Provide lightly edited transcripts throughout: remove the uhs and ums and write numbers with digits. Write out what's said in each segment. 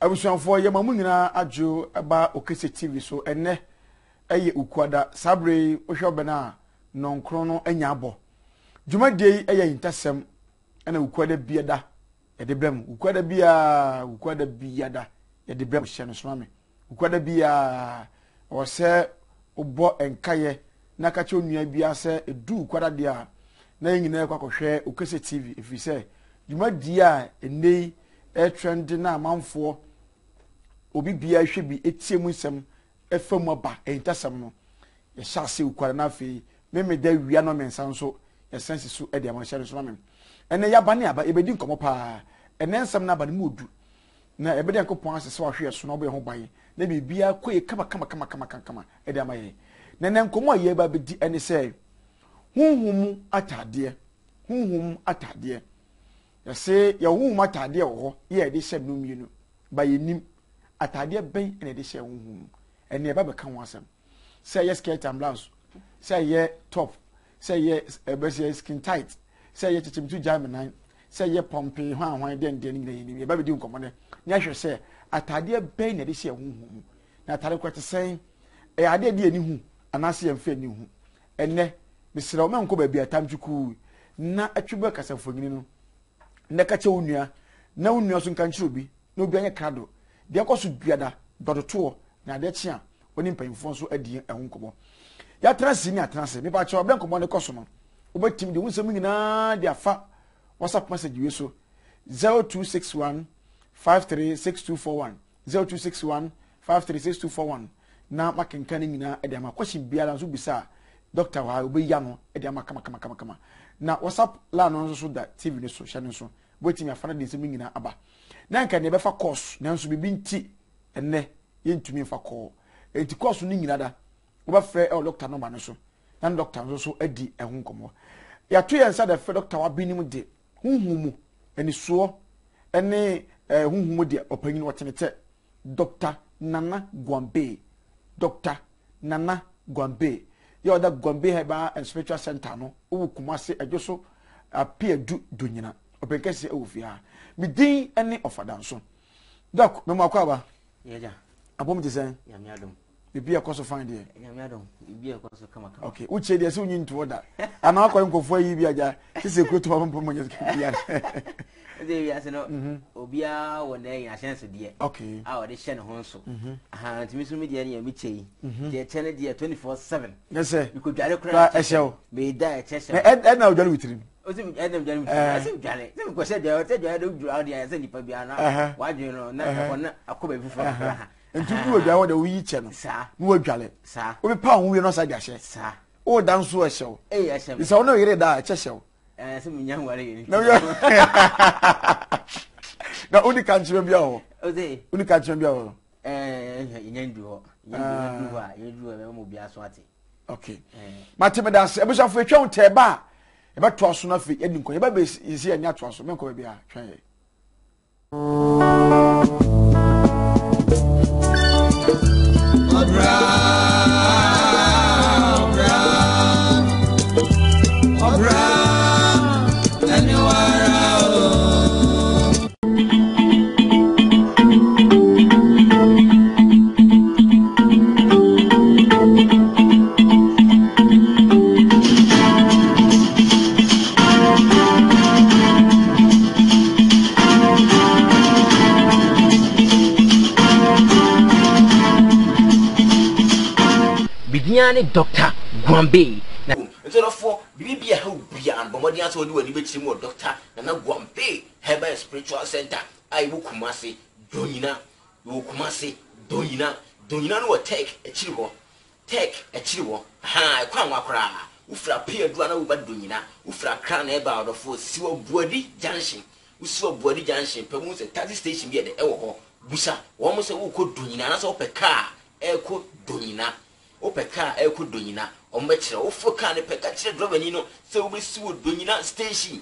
abusuanfo ye mamu nyina adwo aba Okese TV so enne eye ukwada sabre ohwobena nonkro no anya abo dwumadie eye intasem ena ukwada biada ye de brem ukwada biada ye de brem hye no so ame ukwada bia o se obo enkaye na ka che onua bia se edu ukwada dia na nyina kwakohwe Okese TV efise dwumadie a enei trend na amanfo obi bia hwe bi etiemu nsem efam aba entasem no ye hyase ukwara na afi meme da wia no mensan so ye sense so e de amanhye so na ene ya ba ne aba ebedi nkomo pa ene nsem na aba ne mudu na ebedi nkopon asese wa hwe so na obo ho ban na bibia koye kama e de amaye na ne nkomo ye ba bedi ene se hunhum atade yase ya hunhum atade wo ye de hyem no mienu ba yenim atade ben ene de hyem hunhum ene ba be kan wasem say yes skirt and blouse say ye top say ye ebese skin tight say ye chichimtu jam9 say ye pompe hwan den ni ba be di nkomo ne nya hwe say atade ben ene de hyem hunhum na atade kwete sen e ade de ani hu anase ye mfa ani hu ene misira o menko ba bia tamtwuku na atwebe kasafonyini no na ka che onua na onua so nka nchiro bi na obi anya krado de akoso duada dodoto na de chia oni mpanyimfo so adi ehun kobo ya transi ni atranse me ba che oblen kobo ne koso no obatim de wunsem nyina de afa WhatsApp message we so 0261 536241 0261 536241 na makenkan nyina e de amakwashin biara so bisa doctor wa obeya no e de amakama na WhatsApp la no so da TV ni so channel so botin afana de nsem nyina aba na nka ne be fa course na nso bibi nti enne yentumi fa call enti course ni nyina da oba frɛ doctor number no so na doctor so adi ehun komo ya to yensa da frɛ doctor wa binim de hunhumu eni so ene hunhumu de opanyin wotenete Dr. Nana Gwambe ya oda Gombe Heba and Spiritual Center no o Kumase adwoso apia du donyina obenkese e ofia mi din ene ofadanso doc me makwa ba yeja abom je sen ya mi adom bibi akoso find there ya mi adom bibi akoso kama okay uche de se unyi nto da ana akwa nkofo yi bi aja sese kuto ba mpom mo ya de ya se no obia wona ya chance de okay a wode hye ne ho so aha ntimi so mi de ya mi chei de chene de 24/7 yes sir you could dwale kra ehyew me da e chese e na odwale witrim osim edem dwale witrim asim dwale sim ko se de o te dwale do dwale de ya se nipa bia na wadwe no na ko na akoba fufu ha ntutu odwa wo de wo yi che no sa wo odwale sa wo be pa ho wie no sa dia hye sa o danso ehyew ehyew isa wono yire da chehyew se mi nyan ware ni na unika nchime bia ho oze unika nchime bia ho nyan du ho yedu e mo bia so ate okay matemedas ebusafo etwa unte ba e ba to aso na fe edi nko e ba be isi anya to aso menko bia twan ye bidiane Dr. Gwambe so for bibia ha bia an bomodi aso di wani betiri mo Dr. Nana Gwambe Heba Spiritual Center ai wo Kumase donyina no take echiri ho ha kwan wakora ufra pia dua na wo ba donyina ufra kra na eba odofo siwo buadi junction pemu se taxi station bi de ewo ho busa wo mo se wo ko donyina na so peka eko donyina opeka eko donyina ombechira ofoka ne peka chire driver ni no se ubesiwo donyina station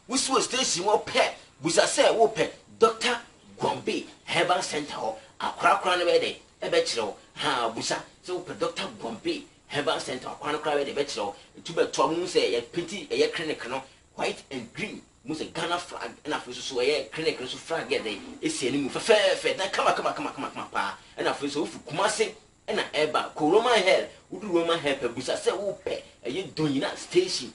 wusiwo station wo pe busa se wo pe Dr. Gwambe Herbal Center ho akra ne be de ebechiro ha busa se wo pe Dr. Gwambe Herbal Center akra be de ebechiro tube to mu se ye penti ye clinic no white and green Musa Ghana flag and after so a clinic so flag get they is any for fair then come pa and after so Kumasi and an eba Koroma hair would Roman hair per busa say ope a ye Donina station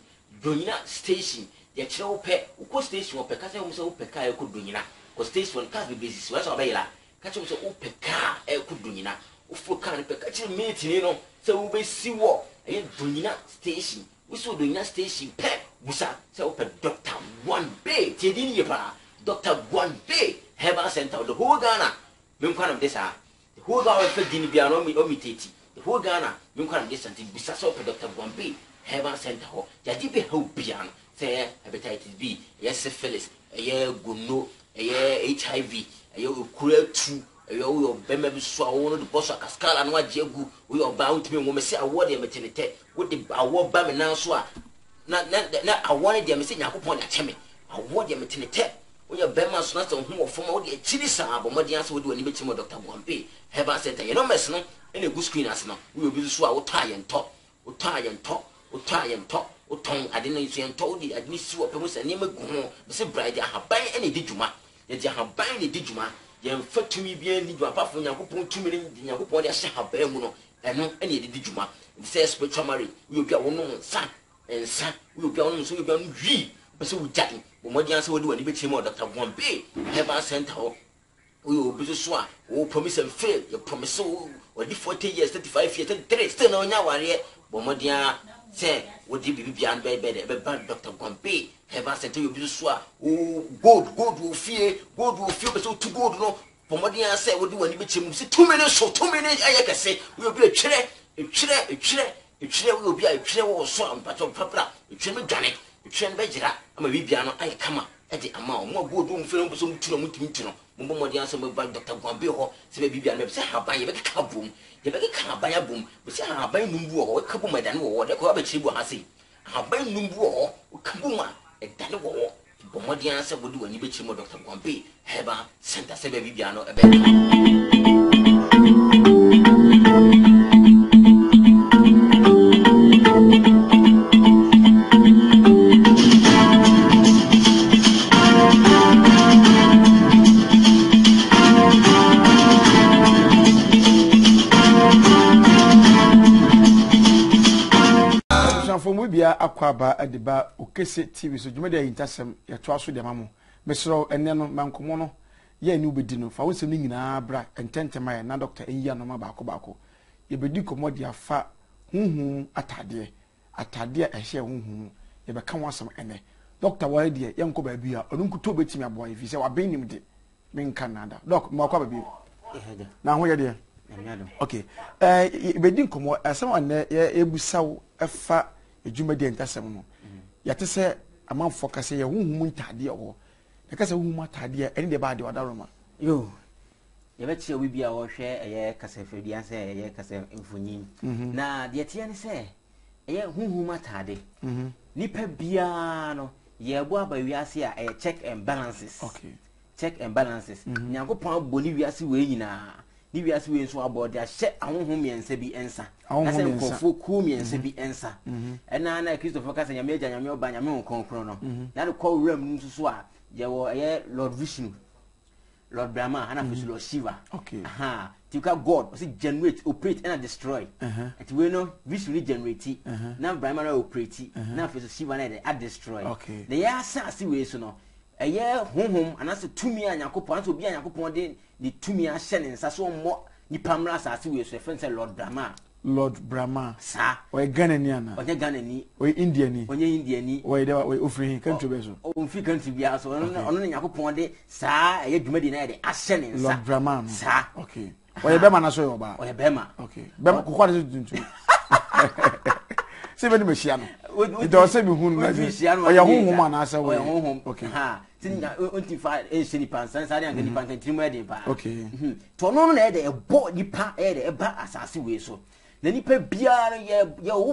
the chill pet who station or Pecasa so Pecca could Donina or station can't be busy was a bela catch him so Pecca could Donina who can't Pecca meeting you know so we see what a Donina station we saw Donina station pet Busa say open Dr. 1B Tedini Yapa Dr. 1B Heaven Center the whole Ghana Mimkan of this the whole Ghana for Dinibiano omitati the whole Ghana Mimkan of this and Busa so Dr. 1B Heaven Center Yadibi Hopian say hepatitis B yes syphilis a year gono a year HIV a year cruel 2 your bema so the boss of Cascala and what Jagu we are bound to me when we say a word in maternity with the award bam now so na I wanted them say Yakupon at Chemi. I want them to tell when your Bemas not on whom from all the chili sab or Modians would do an image of Dr. Wampe. Heaven Center, you know, mess no, any good screen as now. We will be so I'll tie and talk, or tie and talk, or tie and talk, or tongue. I didn't say and told you, I didn't see what was a name of Gomo, but say bride, I have buy any dijuma, yet you have buy any dijuma, you have fought to me being you apart from Yakupon 2 million, Yakupon, I shall have Bemuno, and no any dijuma. It says spiritual marriage, we will be a woman, son. And son, we will be on so you can read, but so we chatting. But what the answer will do any bit more, Dr. 1B. Heaven Center, we will be so oh, promise and fail. You promise so, or the 40 years, 35 years, 33, still no now, yet. But what the say, what did be beyond bed, Dr. 1B. Heaven Center, you be so oh, God will fear, but so to go, no. But what the answer will do any bit 2 minutes, so 2 minutes, I can say, we will be a chair. If you will be a chair or so, but of Papa, if you Johnny, if you Bejira, I'm a Viviano, I come up at the amount more good room film, some to no, Mummo the answer by Dr. Guambeho, say Vivian, say how buy a kaboom, you better can't buy a boom, but say how buy Numbu or Kaboom, or the Corbett has seen. How buy Numbu or Kabuma, a Dan war. But what the answer would do any bit more Dr. Guambe, Heba, Santa Sebe Viviano, a better. Bia akwaba adiba okese TV so dwuma de intasem ya toa so de mamo mesro enne no mankomo no ye ni ubedi no fa wonsem ni nyina bra ententema ya na doctor enyi anoma baako ye bedi komodi afa hunhun atade a ehye hunhun ye be kan wasam ene doctor wa de ye nko ba bia onunkuto betimi aboy fi se wa benim de men Canada doc mo akwa ba bi na ho ye de okay bedi komo asem ane ye ebusaw efa ejuma de entasem no yate se amanfo ka se ye hunhum ntade ho e ka se hunhum atade ene de ba de wadaroma yo ye betia we bia wo hwe eye kasafedia se eye kasa mfonyin na de tie ne se eye hunhum atade nipa bia no ye bo aba wiase a eye check and balances okay check and balances nyankopon aboni wiase we nyina ni wiase we nso abode a hye ahonhom yensa bi ensa na se nkofo ku yensa bi ensa ena na Christopher kasa nyame agya nyame oba nyame nkonkron no na de call ram nso so a ye wo eye Lord Vishnu Lord Brahma ana fisu Lord Shiva okay tika God was generate operate and destroy at we know Vishnu generate na Brahma na operate na fisu Shiva na de destroy okay the ya sase we so no eye honhom anase tumi anyakopon anase obi anyakopon de tumi a hye ne nsa so mo nipa mra asase we so e friend say Lord Brahma sa o Ghana ni ana o Ghana ni o India ni o de o ofri country be so o free country bia so ono nyakopon de sa eye dwumadi na de ahye ne nsa Lord Brahma sa okay o ye be ma na so yo ba o ye be ma okay be ko kwa de tuntu se be ni machia no do se bi hun na o ye honhom ana asa o ye honhom okay tinga ontifa sheni pansan sare an gani pankan trimu ede pa okay to no na ede ebo nipa ede eba asase we so na nipa biara ye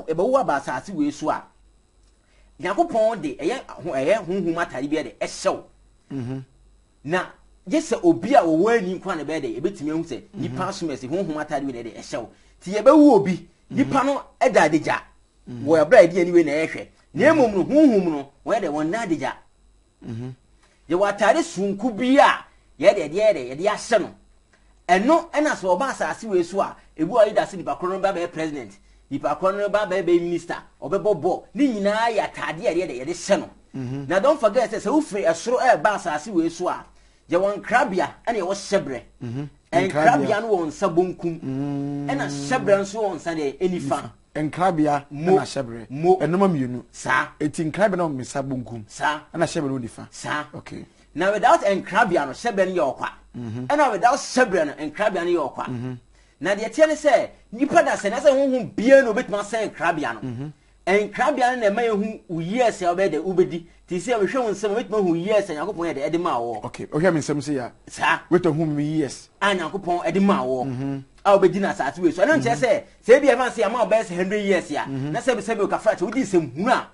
ebe wo aba asase we so a yakopon de eye honhom atare bi ede ehyew na yesa obi a wo wani nkwa na be de ebetimi ehu se nipa asomese honhom atare we ede ehyew ti ye be wo obi nipa no eda adeja wo abra ede ani we na ehwe na emom no honhom no wo ede won na adeja ye watare sunku bia ye de ahye no eno ena so oba asase we so a ebu ayi da se nipa kro no ba be president nipa kro no ba be minister obebobo ni nyina ya atade ye de hye no na don't forget say wo free esoro e ba asase we so a je won krabia ena ye wo hyebre en krabia no won sabonkum ena hyebre nso won sa de enifa enkrabia na hyebre enoma mienu sa eti enkrabia na misa bonkum sa na hyebre no difa sa okay now without enkrabia no hyebre no ye okwa and without hyebre no enkrabia no ye okwa na de tie ne se nipa da se na se honhom bia no betima se enkrabia no enkrabia no na ma yehu years ya obede ubedi ti se we hwe nsem betima hu years yakopon ye de edema wo okay ohwe me nsem se ya sa weto hu me years yakopon edema wo a obedi na sa atu we so na nche se bia fan se ya ma obese 100 years ya na se be o ka fra che odi sem hu a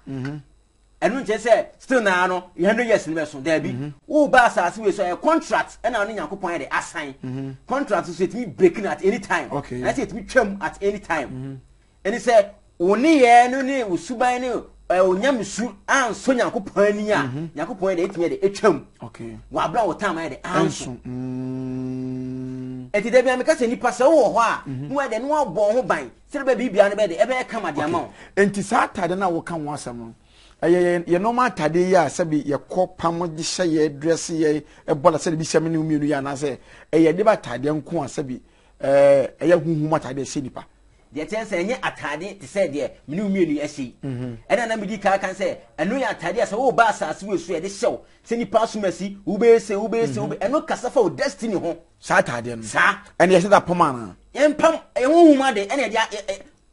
enu nche se still na no 100 years ni beso da bi wo ba asase we so a contract and na yakopon ye de assign contract so it me breaking at any time okay na say it me twam at any time and say oni ye no ni usuban ni onyamsu anso yakopon ani a yakopon ye de etime de etwam okay wa bra wo time ye de anso eti de bia me ka se nipa se wo ho a no de no abon ho ban se be bibia no be de e be kama de ama enti sa atade na wo kan wo asam ye normal atade ya sabi ye kopam de hye ye dress ye ebola se bi hyem ne umienu ya na se ye de ba atade nko asabi ye huhum atade hye nipa de ten se enye atade te se de menu umienu ehyi ena na medi ka kan se eno ya atade se wo ba asase we so ye de hyew se nipa sumasi wo be se eno kasafa o destiny ho sa atade no sa ene ye se da poma na empam huhum ade ene de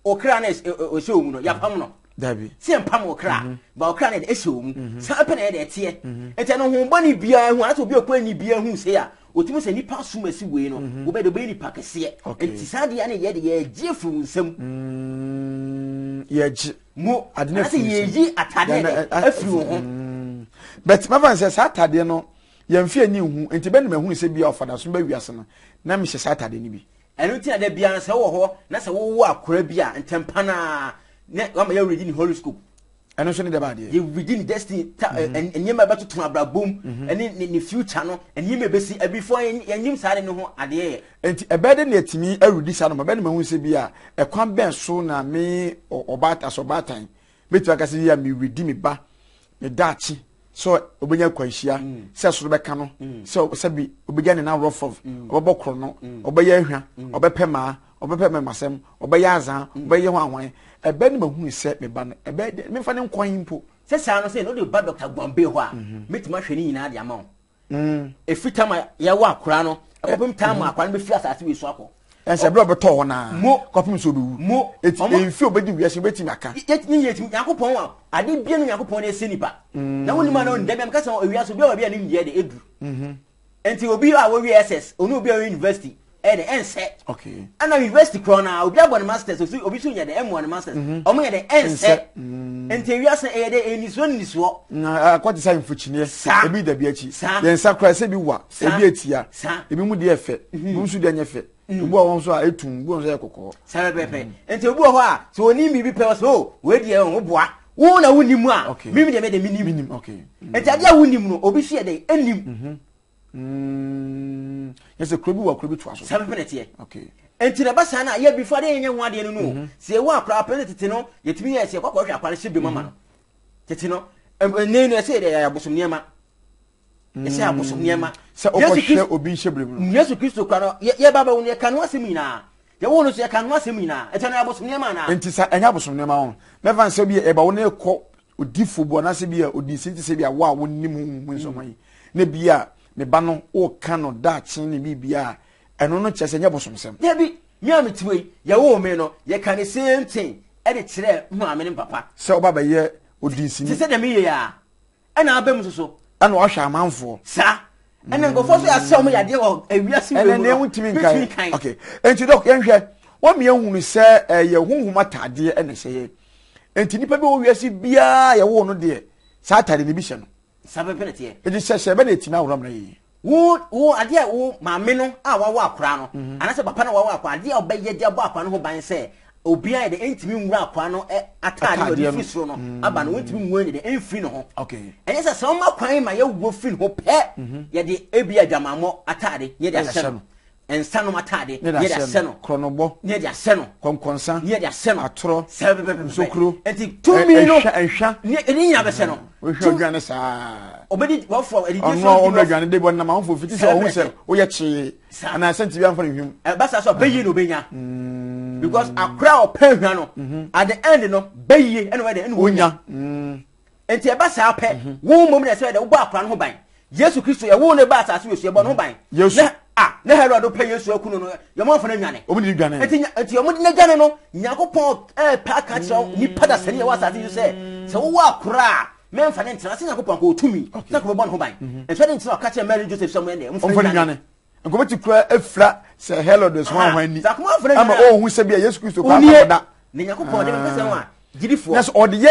okra na o hyew mu no ya pam no dabi si empam okra ba okra na de hyew mu sa pe na de tie ente no hu bani bia hu ato bi okwa ni bia hu se ya otimu se nipa sumasi we no wo be do be nipa kese enti sade ane ye de ye giefu nsem ye gi mo adene ase ye gi atade de afiri wo ho but ma fan se sa atade no ye mfi ani hu enti be ne mahu se bia ofada so ba wiase no na me hye sa atade ni bi enu ti na de bia se wo ho na se wo akora bia ntempa na ne wa ma ye ready ni horoscope eno so ne de ba de ye within destiny enyema ba tutun abrabom ene ni future no enyema be si before enyim sare no ho ade ye enti ebede na etimi arudi sa no ma be ne mahu se bia ekwan ben so na me obata so batan betu aka se ya me redi me ba me dachi so obenya kwanhia se so be ka no so sabi obenya ne na rough of obobokro no obeya ahwa obepema masem obeya azan obeya ho anwan ebe ni mahu se me ba no ebe me fa ne nkwan impo se sa no se no de ba Dr. Gombe ho a metima hwe ni nyina de ama wo efitama ya wa akora no akopem tam akora no be fi asase we so akọ ense bro beto ho na kopem so be wu eti enfi obedi wiase beti maka yetini yakopon wa ade bia no yakopon na senipa na woni ma na on dem ka se wiase bia bia ni mye de edu enti obi a wo ss onu obi a university de ense okay ana university corona obi abon masters obi so nya de M1 masters omo nya de ense enti wiase de eniso na akwati sai mfuchine ebi da bi achi ye nsa kra se bi wa ebi etia ebi mu de efe bi nsu de nyefe ebu awon so a etum bu nso ye kokko sabe pepe enti obu ho a so oni mi bi pe so we de ho boa wo na wonimu a mimi de me de minim okay enti ade a wonimu no obi hye de enim yes krobi wa krobi to aso sabe penete okay enti na basa na ye before de yenye nwade no se e wa akra penete no yetimi ye se kwakwa hwe akware hye be mama no tete no ne no se de ya bosom niema ese abosom niema se okohwe obi hyebre mu Yesu Kristo kwa no ye baba wonu ye kanu asem nyina ye wonu so ye kanu asem nyina ete na abosom niema na enti sa enya abosom niema ho me fan se bi e ba wonu ekọ odifo bo na se bi a odisi se bi a wa wonnim mu nso mai na bi a me ba no o kano da chin ni bibia eno no chese nya bosomsem ya bi mi ametiwe ya wo me no ye kan same thing e de kire hu amene papa se oba ba ye odisi ni se de me ye ya ana abem so ana wa hwa amanfo sa ana ngofo so ya se o ya de o awiase we ene ne wuntimi nkai okay enti dok yenhwe wo me ehunu se ye hunhuma tade ene hye enti nipa bi wo wiase bia ye wo no de sa tade ne bi hye no sabe penete e di hye be na etima awram na yi wo ade wo maame no a wa akora no ana se papa na wa akora ade a obeye de abo akora no ho ban se obia de entimi nwura kwa no atade no fi soro no aba no entimi nwura de enfiri no ho okay enye se so ma kwan ma ye wo fi no pe ye de ebia dwamamo atade ye de asɛ no ensa no atade ye de asɛ no kronobo ye de asɛ no konkonsa ye de asɛ no atoro sokuro enti tumi no ehwa ni nya be sɛ no wo hwa dwane saa obedi wo for edidi so ono dwane de bo na ma wo fiti se wo se wo ye chi ana senti bi amfa hwim basa so beyi no benya because akra opehwa no at the end no beyi ene we de ene wonya enti e basa apɛ wo mom na se de wo ba akra no ho ban Yesu Kristo ye wo ne ba asase we so ye bo no ho ban na Herod do pay Yesu akunu no ye mo afana nwane o mi dwane enti o mo de nwane no Yakobon pa ka kire ni pada sane ye wa asase you say se wo akra men fa ne ntina se Yakobon ko tumi na ko bo no ho ban e so de ntina ka kire Mary Joseph Samuel ne mo fa nwane nko ti kura efra se Herod so ho ani ama o hu se bia Yesu Kristo kwa da ne Yakobon de be se wa gidifo yes o de ye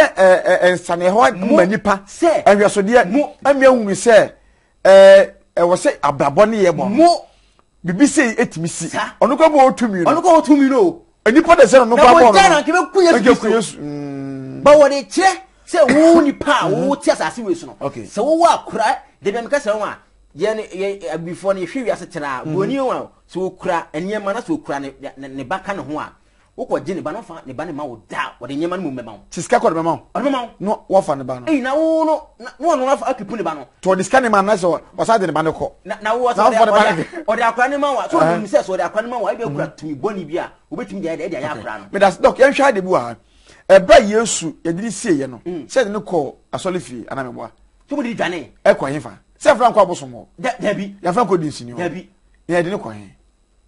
ensane ho manipa ahweso de amia hu se wo se abrabọ ne ye mo bibi se etimi si onu ko bo otumi no enipa de se no ba bo no nke be ku Yesu ba wo de che se wo ni pa wo ti asase we su no se wo wa kura de be meka se wo a ye before ne hwe wiase tena boni wo se wo kura eniyema na se wo kura ne baka ne ho a woko je ne ba no fa ne ba ne ma wo da wo de nyema no mu mema wo tiska ko de mema wo no wo fa ne ba no na wo no fa akipu ne ba no to diska ne ma na so wasa de ne ba ne ko na wo wasa o de akra ne ma wa so mi se so de akra ne ma wa e be kura tumi boni bia wo betumi de ya akra no me das doc yan hwa de bu ha bra Yesu ye diri sie ye no se de ne ko asolifi ana me boa to mo di dwane e ko yin fa se fra ko abosomo da bi ya fra ko di nsini da bi ye de ne ko yin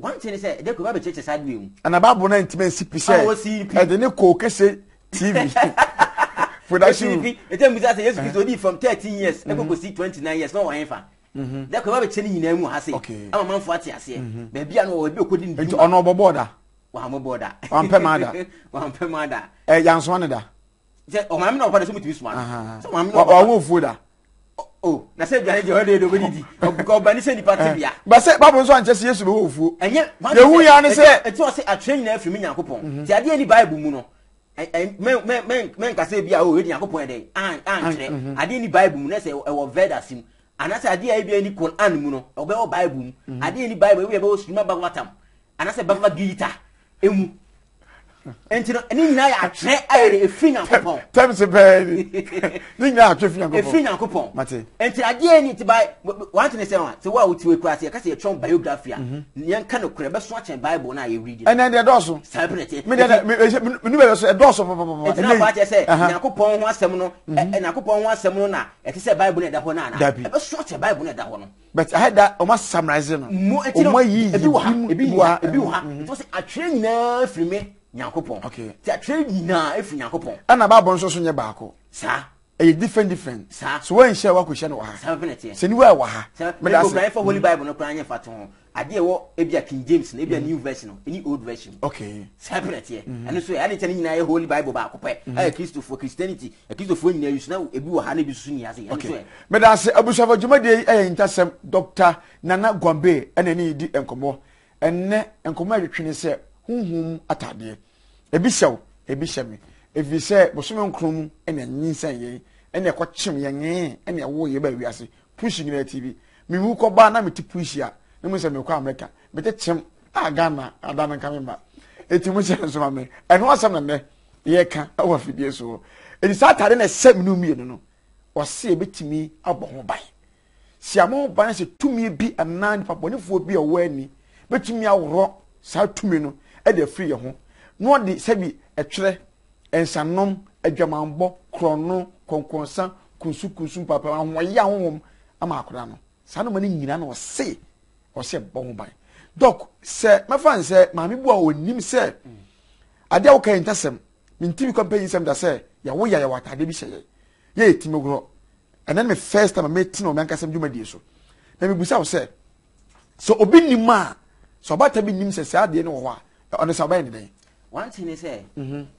one thing is de ko ba be cheche side we ana ba bo na intimate pise e de ne ko kese TV production it em say Yesu Kristo di from 13 years e go see 29 years no wan fa de ko ba be che ni nyina mu ha se ama manfo ate ase ba bia no obi okodi ndi nti ono oboboda wa mo boda wan pe mada yanso ne da je o ma me no kwa de so mutimi suma so ma me no wa wo fu da oh na se dwane je hode do bedi ko ba ni se ni party bia ba se babu so anche se Yesu be wo fu enye ye hu ya ne se eti o se atren na afiri Yakobon ti ade ni Bible mu no men ka se bia o edi Yakobon de an kire ade ni Bible mu na se e wo Vedas mu ana se ade ai bia ni Quran mu no o be o Bible mu ade ni Bible we be o suma ba watam ana se Baba Gita emu enti no ni nyina ya atwe ayere efiri Yakobon tem se be ni nyina atwe efiri Yakobon efiri Yakobon mate enti ade ni ti bai want to say one se wa utiwe kura se ka se tron biography a yen ka no kura be so achen Bible na ye read ene de doso celebrity me nu be so e doso enti na ba che se Yakobon ho asem no Yakobon ho asem no na e ti se Bible na da ho na na e be so achen Bible na da ho no but I had that o ma summarize no o yi ebi wa enti se atwe nyina firi me Yakobon ti atwe nyina efiri Yakobon ana ba bon so nye baako sa e different so when share wa ko share no wa se ni wa ha me da se for Holy Bible no kran anya fato ho ade e wo ebia King James na ebia New Version any old version separate and so ani tani nyina ye Holy Bible ba akopɛ Christianity Christopher nyina use na ebi wo ha na bi susu ni ase and so me da se abusuafo dwumade e ntasem Dr. Nana Gombe ena ni di enkomo enne enkomo adwetwene se hunhum atade ebi hyew ebi hyeme evi se bosome nkrom ena nyinsan ye ena ekokyem ye nge ena wo ye ba wiase push nyina TV miwu ko ba na meti push ya na mo se me kwa America meti kyem Ghana adana kamema eti mo se so ma me eno asem na ne ye ka awa fidie so eni sa atade na se minu mienu no o se ebetimi abɔ ho ban si amo ban se tumi bi anan papɔnefo bi owo ani betimi aworo sa tumi no e de free ye ho no de sabi etwere ensanom adwamanbɔ krono konkonsa kunsu papa ahoya honhom ama akora no sa no mani nyina na o se bɔ ho ban doc se mafan se maami bu a onim se ade a wo kan tasem mintimi company sem da se ya wo ya watade bi hyeye ye etimi gro and me first time me tino me ankasem dwumadi so na me busa wo se so obi nima so bata bi nim se se ade ne wo ho a ono se oba ne den one thing is say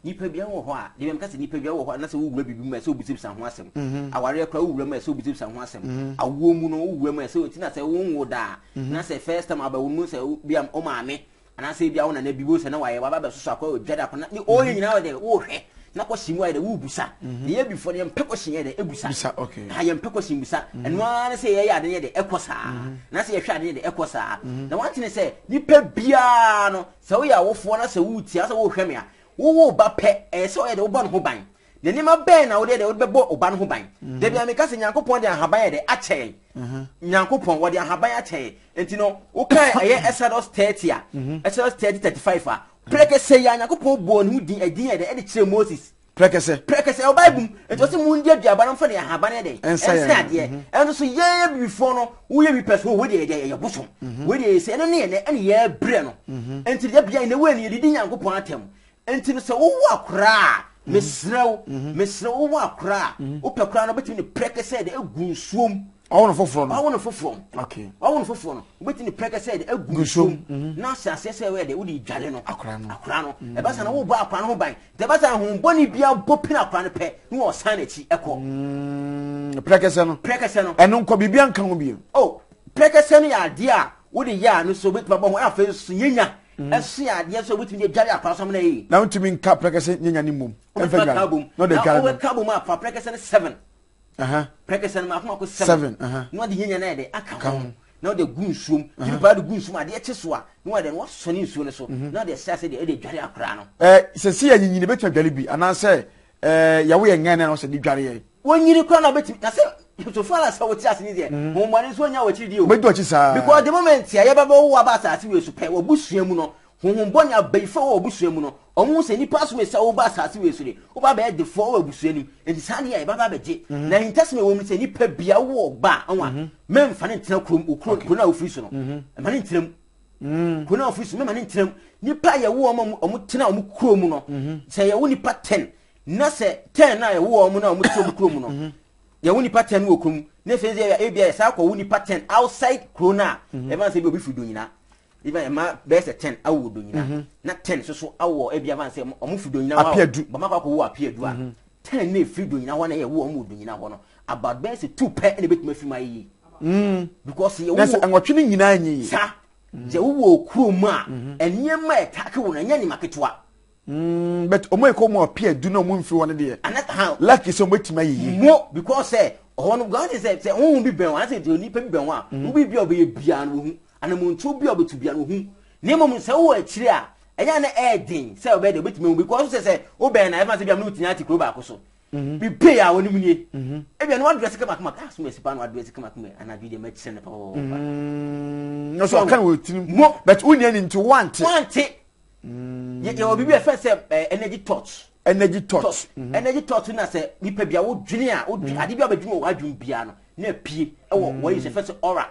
nipa bia wo ho a de me kase nipa bia wo ho na se wo wura bibi mu se obusibsa ho asem aware kra wo wura mu se obusibsa ho asem awo mu no wo wura mu se otina se wo nwo da na se first time aba wo mu se bia o maame ana say bia wona na bibo se na waye wa ba so akwa odwada akwa na o nyina we de wo hwe na ko shimu ayi de wo busa de ye before de mpeko shin de ebusa okay ha ye mpeko shin busa eno an say ye ade de ekosa na say ye hwe ade de ekosa na want ne say nipa bia no say wo ya wofo na say wo tia say wo hwe me a wo ba pe say ye de wo ba no ho ban de nima ben na wo de wo bebo oba no ho ban de bia me ka say Nyankopon de ahaban ye de ache Nyankopon wo de ahaban ache enti no wo kan eye Exodus 30 a Exodus 30:35 a prekese ya Nyankopon bo ne din adin ye de kire Moses prekese o Bible enti o se mu ndia duaba no fa de ahaban ye de ensa ade eno so ye before no wo ye bi person wo de ye bosom wo de se eno ne ye bre no enti de bia ne we ne di Nyankopon atem enti no se wo akora mesrew wo akora wo pekora no betimi ne prekese de egu nsuom awon foforo no awon foforo okay awon foforo no betimi ne prekese de egu nsuom na sase se we de wo di dwale no akora no e ba sa na wo ba akora no ho ban de ba sa ho boni bia bopina akora no pe no wo san na chi eko prekese no eno nko bibia nka ho bi oh prekese no ya de a wo de ya no so betimi ba ho afa so nyenya esi ade so betimi de dwale akora so na yi na ntimi nka prekese nyenya ni mum enfa dwale no de dwale no kabum afa prekese 7 prekese no ma ko 7 no de nyenya na de aka no de gunsuom ti ba de gunsuom ade eche so a no de no so ni nsuo ne so no de sase de dwale akora no se si ya nyinyini betwa dwale bi ana se ya wo ye ngane no se di dwale ye wonyiri kora na betimi na se so far so woti ase ni de ho mane so nya wachi di o bedo chi sa because the moment ya ba wo aba asase we so pe wo busua mu no honhom bonya baifa wo busua mu no omu se nipa so we sa wo ba asase we so de wo ba be de fo wo busua ni enti sa ne ya ba beje na intasme wo mu se nipa bia wo ba anwa memfa ne ntena krom na ofiri so no ma ne ntena kuna ofiri so ma ne ntena nipa ya wo omu tena omu krom no se ya wo nipa 10 na se 10 na ya wo omu na omu tena omu krom no ya woni pattern wo krom ne fe ze ya ebia sa kwa woni pattern outside corona e ban se bi obi fudo nyina even ma be se 10 awo do nyina na 10 so awo ebia ban se omo fudo nyina wa ba ma kwa wo apiadu a 10 ne fudo nyina ho na ye wo omo do nyina ho no about be se 2 pe ne betuma fi mai because ye wo enwotwe ne nyina anyi sa je wo krom a eniyema etake wo na nya ni maketwa but omo e ko mo apia du na mo mfi won de lucky so metima yi mo because say ono God is say won bi ben wan say de oni pa bi ben wa wo bi bia obe bia no hu ana mo ntu bia obetu bia no hu ne mo say wo akiri a enya na edin say obe de obetu because say wo ben na e ma say bia no tinya ati kro ba ko so bi pay a woni munie e bia no address kama kama ka so mesipa no address kama kama ana bi de ma chire ne pa no so kan wo tin but unia ni into want ye obibi efe se energy torch energy torch na se nipa bia wo dwene a wo ade bia badwene wo adwun bia no na pie wo yi se fe se aura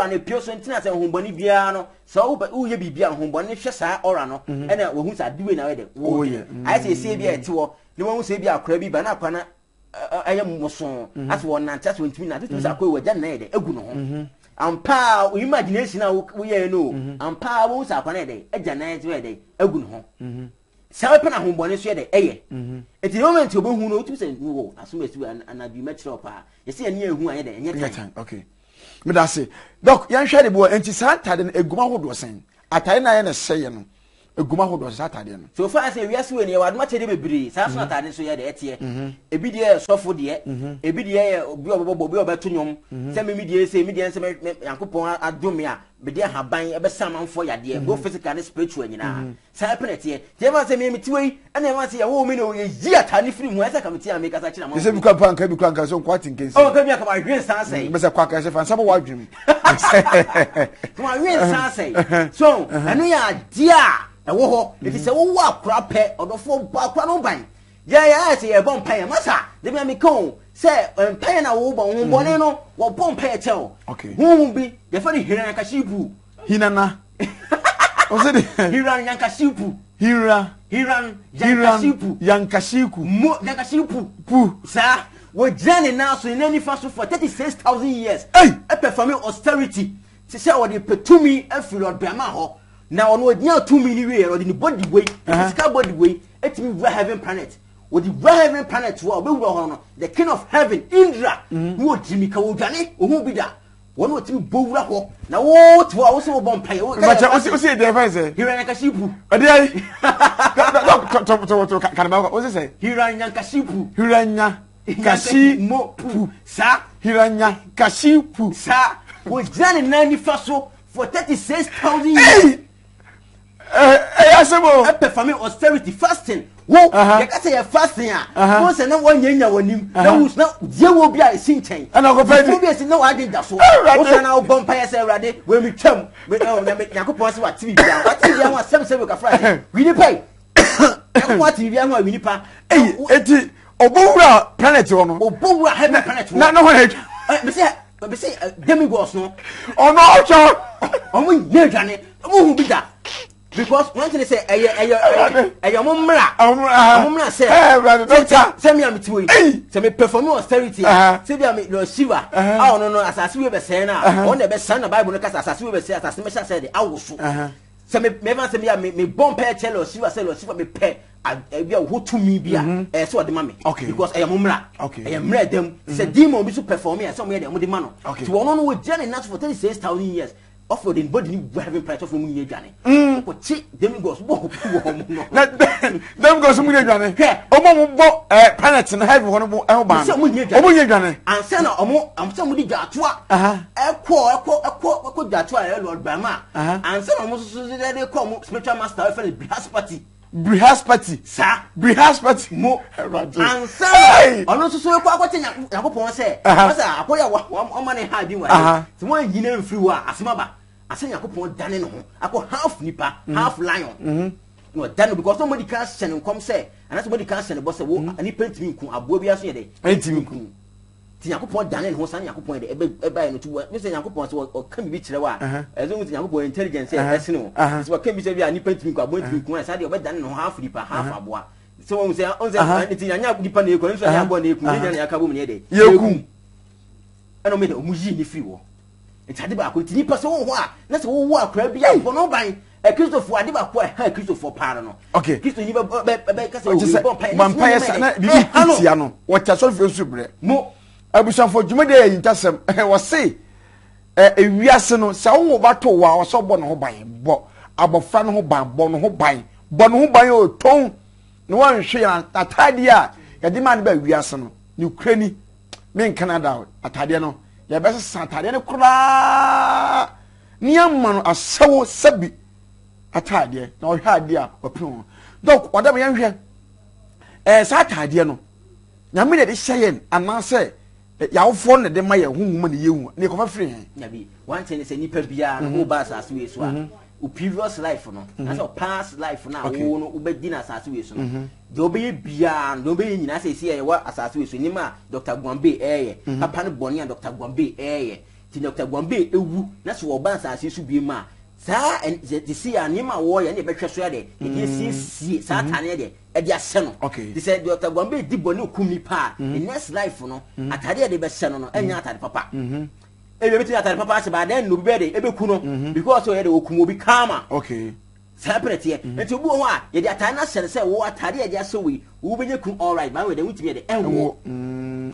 na pie so ntina se homboni bia no se wo ye bibia homboni hwe saa aura no ena wo hu sa diwe na we de wo ai se bia eti wo ne wo hu se bia akora bi ba na akwa na aye muso as wo nanta so ntimi na tutu sa akwa wo gya na ye de egu no ho ampa imagination na wo ye no ampa wo sa akwa na ye de agya na ye de egu no ho sabe pe na hombone so ye de eye eti moment obo hu no utu se wo asoma esi anabi matchire opa ye se ene ehu aye de enye tan okay me da se doc yan hwe de bo enti sa tade no eguma hodo sen atade na ye na seye no eguma hodo sa tade no so far say wiase we ne wadoma chede bebiri sa so atade so ye de etie ebi de sofo de ebi de ye obi obeto nyom se me de se Yankopon adome a be de haban ebe samanfo yade go physical and spiritual nyina sa penete je ma se me mitiwe ene ma se ye wo me no ye yi atane firi mu asa kamiti a me kasa kira ma se bi kwa nka so kwati nkensi o ka bi aka ma hwen san sei be se kwa ka se fan sabo wa dwem kuma hwen san sei so anu ya dia ewo ho iti se wo akura pe odofo ba akura no ban ya se ye bon pan masa de me kon se pan na wo bon bone no wo bon pan cheo hu bi de fa ni hira yakashipu hinana o se de hira yakashipu hiran yankashiku mo yakashipu pu sa wo jane na so in any fast for 36,000 years e perform austerity se wo de petumi afiro be ma ho na ono odia 2 million we or the body way physical body way etimi we heaven planet with the heaven planet wo be wo no the king of heaven Indra wo jimi ka wo dwane wo hu bi da One would be bowler ho. Now what was so bomb pay? But I see the advice. Hiranyakashipu. What's it say? Hiranyakashipu. Hiranyakashipu. Sa. Hiranyakashipu. Sa. Was done in 91st for 36,000 years. Performing austerity fasting. Whoa, you can say a fasting. Once and 1 year when him. There was no, there will be a sin chain. And I'll go back. No, I did that. So, now Bompire say ready when we come. We know that Yakupos what TV. What TV I want 7 Friday. We need pay. What TV I want we need pay. Hey, it's Obura planet one. Obura heaven planet. No, say demigods no. Oh no, John. Oh, we near Johnny. Who be that? Because when they say a mumra say send me am to say me perform austerity say be am no shiva ah no asase we be say na on the be san na bible no kasa asase we be say asase me say the awusu say me even say me bomb pair chelo shiva say lo shiva me pair be a who to me bia so the mama because I am mumra I am mra dem say demon be so perform here some here dem the man no to one no we journey not for 36,000 years offer the body we have price of money journey what check them goes no them goes money journey omo bo planet na have one bo e ba omo journey and say na omo am say mudi jatoa ekwo jatoa e lord bama and say omo so dey come spiritual master we Brihaspati sir Brihaspati mo and say ono so ekwo akwatenya yakopon say akoya o mane ha bi wa ti mo yina mfiri wa asemaba asenya yakopon dane no ho akọ half nipa half lion no dane because somebody can send come say and somebody can send boss say wo nipa ntimi nku abo bia so ye dey ntimi nku ti yakopon dane no ho san yakopon dey eba no tu me say yakopon so o kan bi kire wa ezo mu ti yakopon intelligence ese no so kan bi say bia nipa ntimi nku abo ntimi nku say dey o be dane no half nipa half aboa so won say on say ti anya nipa na eku so anya abo na eku nya na yakabo mu ne dey yeku eno me dey o mu yi ni fi wo ntade ba ko tini pese wo ho a na se wo wo akra bia bo no ban Christopher ade ba ko Christopher para no Christo ni be ka se wo bon pa na bibi kutia no wo cha so fe su bre mo abusanfo dwumade yintasem wo se ewiase no se wo ba to wa wo so bo no ho ban bo abofra no ho ban bo no ho ban o ton no wan hwe ya atade a yade man ba wiase no ni Ukraine me Canada atade no ya bese satade ne kura ni amma no asawo sabi atade na ohwe ade a opin dok wadam yan hwe satade no nyame de hyeyen anase yawfo ne de maye hunhuma ne yehu ne kofa firi hen nabi one thing is nipa bia no ba asase we so a o previous life no na so past life na wo no ubedi na asase we so no de obeye bia no obeye nyina se ye wa asase we so ni ma Dr. Gombe papa no boni and Dr. Gombe ti Dr. Gombe ewu na so oba asase so bi ma sa the see anima wo ye na be hwe so ya de e si sa tane de e dia se no they said Dr. Gombe di boni okumi pa the next life no atade de be se no enya atade papa ebe beti atare papa se ba den no be de ebe ku no because o ye de okumo bi kama separate ye enti obu ho a ye de atare na se wo atare ye de ase we wo benye ku all right ba we de wutimi de enwo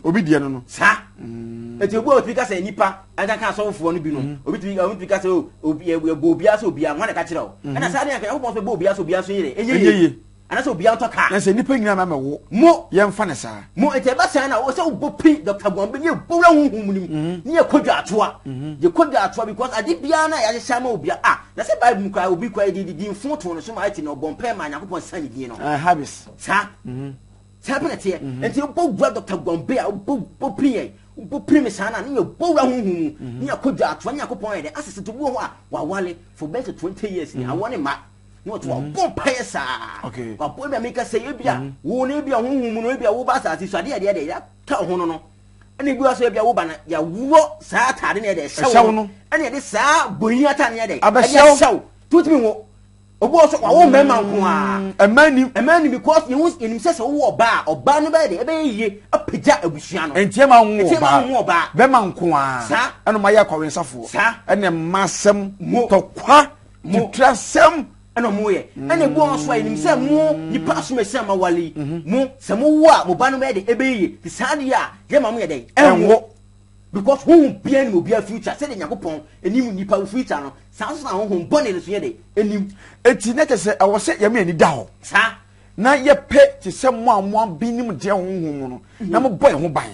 obi die no sa enti obu o timi ka se nipa anja ka so fo no bi no obi timi ka se obi obi ase obi an wana ka kire o na sa de ya ka ko obi ase yire enye anase obi an to ka na se nipa nyina ma wo mo ye mfa ne sa mo ete ba sa na wo se obopi Dr. Gombe ni bowra hunhum nim ni ekodwa atoa je kodwa atoa because ade bia na ya shama obi na se bible kwa obi kwa di mfoto no so ma ati no bompa ma Yakobon sani din no habis sa penalty enti bowra Dr. Gombe a bopi bopi me sa na ni bowra hunhum ni ekodwa atoa ni Yakobon de asese to wo ho a wa wale for better 20 years ni awone ma no to bon pesa ba bo be make say bia wo na bia hunhum no bia wo ba sa ti so ade ade ya ta ho no ene bia so bia wo ba na ya wo sa atade ne de hyew no ene de sa boyi atade ne de ya hyew tutimi wo obo so wa wo mema nko a emani because you nim say wo oba no ba de ebe yiye apagya abusua no entiema wo ba be ma nko a eno ma ya kwawensafo ene masem tokwa tutrasem eno mo ye ene bo on so anim se mo nipa so mesi ama wale mo se mo wo a mo ba no be de ebe ye ti sade a ye ma mo ye de enwo because who be any be a future say the Yakupon enim nipa future no sans na ho bone no so ye de enim eti na kese awo se ye me ani da ho sa na ye pe ti se mo amon binim de honhom no na mo boy ho ban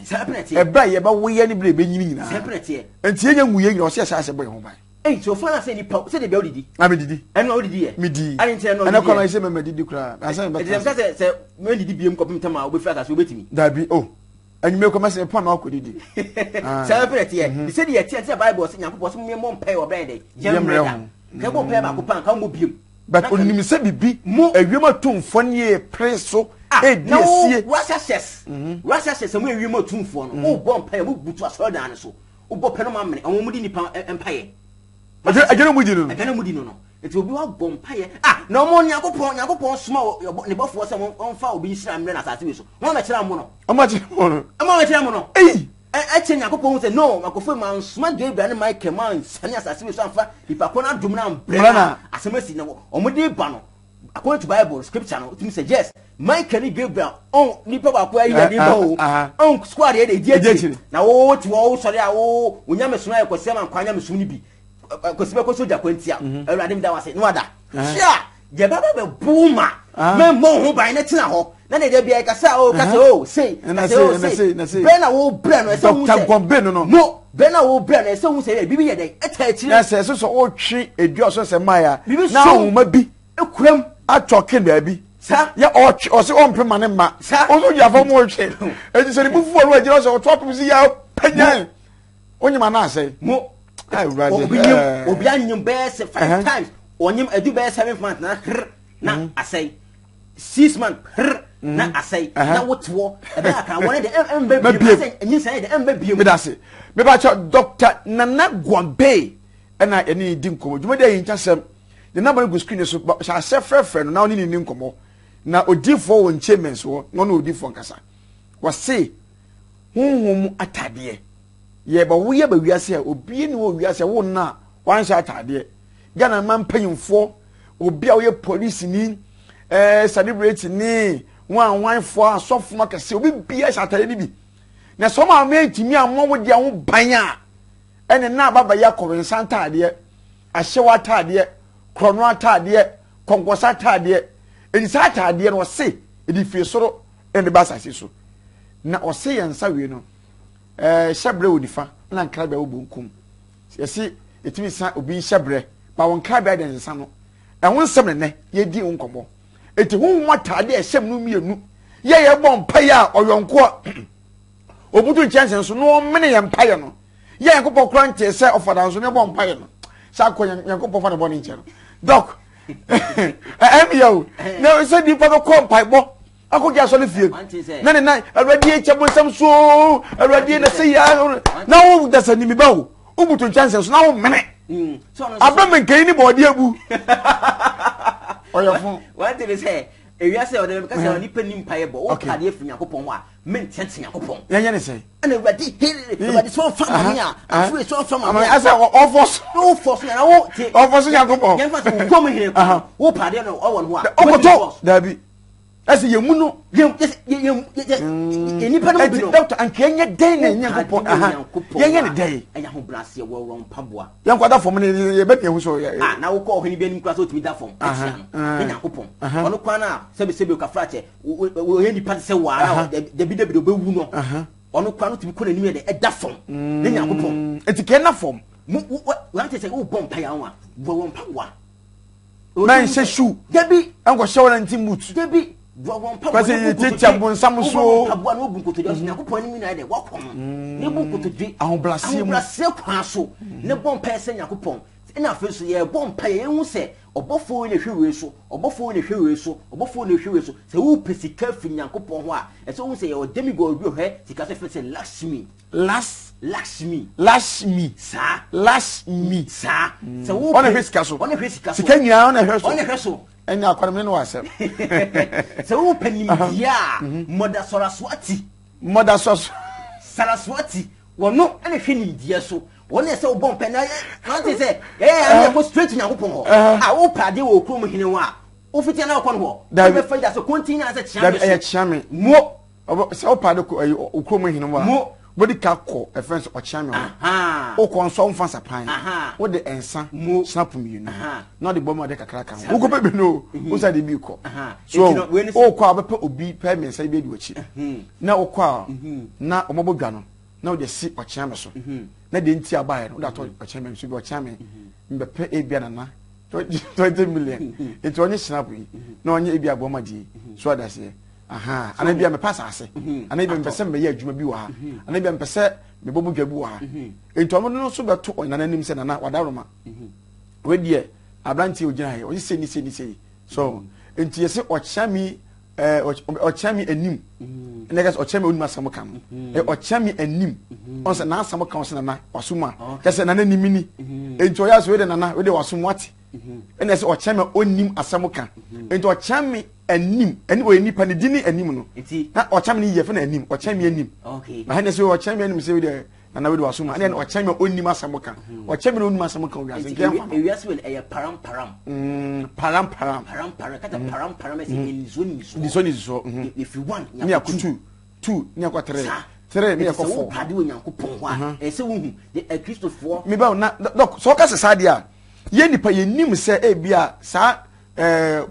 e bra ye ba wo ye ni bre be nyini nyina separate enti ye nwu ye nyina o se asa boy ho ban so far say nipa say de be odidi me didi e no odidi ye me di ani ntia no na kono se me didi kura asa me be say me didi biem ko pimta ma obefi aka so obetimi da bi oh anyime ko mase pa na ko didi separate ye be say ye tie Bible say Yakupon so me mo mpa e obrɛ de yemre da ke bo pe ba ko pan ka mo biem but onim se bibi awiem atumfo ne e preso e diesie Russia says mo awiem atumfo no o bom pa mo butu asodan so o bo pe no ma mene o mo di nipa empaye agena mudi no enti obi wa bom paye na mo Yakupon soma ne bofo se mo onfa obi nhira mre na asase we so mo ma kira mo no eh eche Yakupon say no makofo man soma Gabriel ne Michael man sani asase we so anfa nipa ko na dum na mbre na asemasi na o mo di ba no according to Bible scripture no it means yes Michael ni Gabriel on nipa ba ko ayi na di ba o on squad e di echi na wo ti wo sori a wo onya mesoma e kwase man kwanya mesum ni bi kwasibe ko soja kwantia awurade mi da wase no ada sha je baba be buma me mo ho ban na tina ho na ne de bia ka sa o ka say be na wo bre no e se hu say no be na wo bre no e se hu say bibi ye de eta akiri na se so o twi edu so se maya na ho ma bi ekuram atoke ba bi sa ya o se o mpema ne ma o so ya fo mo twe e ti se ni bufu o ajira so o top si ya panya onyima na say mo obi anyum be 5 times onyim edu be 7 months na asay 6 months na asay na wotwo e be aka won de embe bi say enyi say de embe bi me da se me ba cha Dr. Nana Gombe na eni di nkomo dwuma de yin chasem the number go screen so sha se frefre no na oni ni nkomo na odifo won chamens wo no na odifo nkasa wa say honhom atade ye ba wo ye ba wiase obi ni wo wiase wo na wan sha atade Ghana man panyimfo obi a wo ye police ni celebrate ni wan fo asofo makase obi bia sha atade ni bi na so ma mentimi ammo wo dia wo ban a ene na baba ya kowensa atade ahyewa atade krono atade konkosa atade eni sa atade no se edi fie soro ene ba sase so na o se yensa we no hyebre onifa na nkrabia wo bonkum yesi etimi sa obi hyebre ba won nkrabia de nsa no ehun nsem ne ye di nkomo eti hu motade ehyem no mienu ye bom paya oyonko obutu nkyɛnse so no mene ye mpaye no ye Yakupon krante se ofada so ne bom paye no sa ko Yakupon fa ne boni nkyɛ no doc yo no se di pa ko mpaye bo akogia so le fie na ne na awradi echebo nsam so awradi na se ya na wo dasa ni mi ba wo obutu nkyɛnse so na wo mene abame nkai ni body abu oyofo what did he say ewiase o de ka se oni panim paye bo o kade afi Yakupon wa men tete Yakupon ye ne say ana awradi so family a afu so family asa o force na wo ti o force Yakupon yen fa so kom here wo pade no o won ho a okoto dabi ase ye mu no ye nipa no bi no doctor anke nye den na Yakupon ye nye ne den anya ho blase ye wo mpaboa ye kwada fom ne ye be hu so na wo ko ohini bi anim kura so tumi da fom Yakupon ono kwa na sebe ka frache wo ye nipa se wa na de bi do be wu no ono kwa no tumi ko na nim ye de da fom Yakupon etike na fom wa te se wo bom pa ya wa wo mpaboa man se shu debi anko shawara nti mut debi kwase teacher bon samso mpaboa no bunkoto jo Yakupon ni na de wakom ne bunkoto dwi ahoblasie kwa so ne bom pa se Yakupon na fe so ye bom pa ye hu se obofo ne hwewe so se wo pesika fi Yakupon ho a e so hu se ye odemi go obi hwe sika so fe se Lakshmi sa se wo ona hwesika so sika nyina ona hweso enya akwanem ne wasem se wo panim dia moda Saraswati wono ene hwenim dia so wona se wo bom pe na want say go straight to Yakupon ho wo pade wo krom hene ho a wo fitia na okon ho be fa da so continue as a chiame mo se wo pade ko okrom hene ho a body ka ko e friends ochiame o ko nso mfa sapan wo de ensa snap me you na de boma de kakra kan wo ko bebe no wo sa de bi ko so o ko abepa obi pa me nsa bi di wachi na o ko na omobodwa no na wo de si ochiame so na de nti abaye no da to ochiame so bi ochiame mbepe ebia na 20 million it only snap yi na onye ebia boma di so adase ana bia me pasa ase ana bia me pese me ye adwuma bi wa ha ana bia me pese me bobu dwa bi wa ha ento mo no so beto onana nim se nana wadaroma we die abranti ogina he o se ni so enti yese ochami ochami enim negas ochami onima samoka no ochami enim on se na samoka on se nana wasuma kese nana nimini enti oya so we de nana we de wasum wati ene se ochami onim asamoka enti ochami enim eni o enipa ne dini enim no na ochami ni ye fe na enim ochami enim okay na hene se ochami enim se we de nana we de wasuma ene ochami onim asamoka ochami no onim asamoka o gase nkem ewiase we e param param kata param e se enzoni so if you want me akutu 2 me akwa 3 me akwa 4 pade wo nyankopon ho a e se wo hu e Christopher me ba na doc so ka se sadia ye nipa ye nim se e bia sa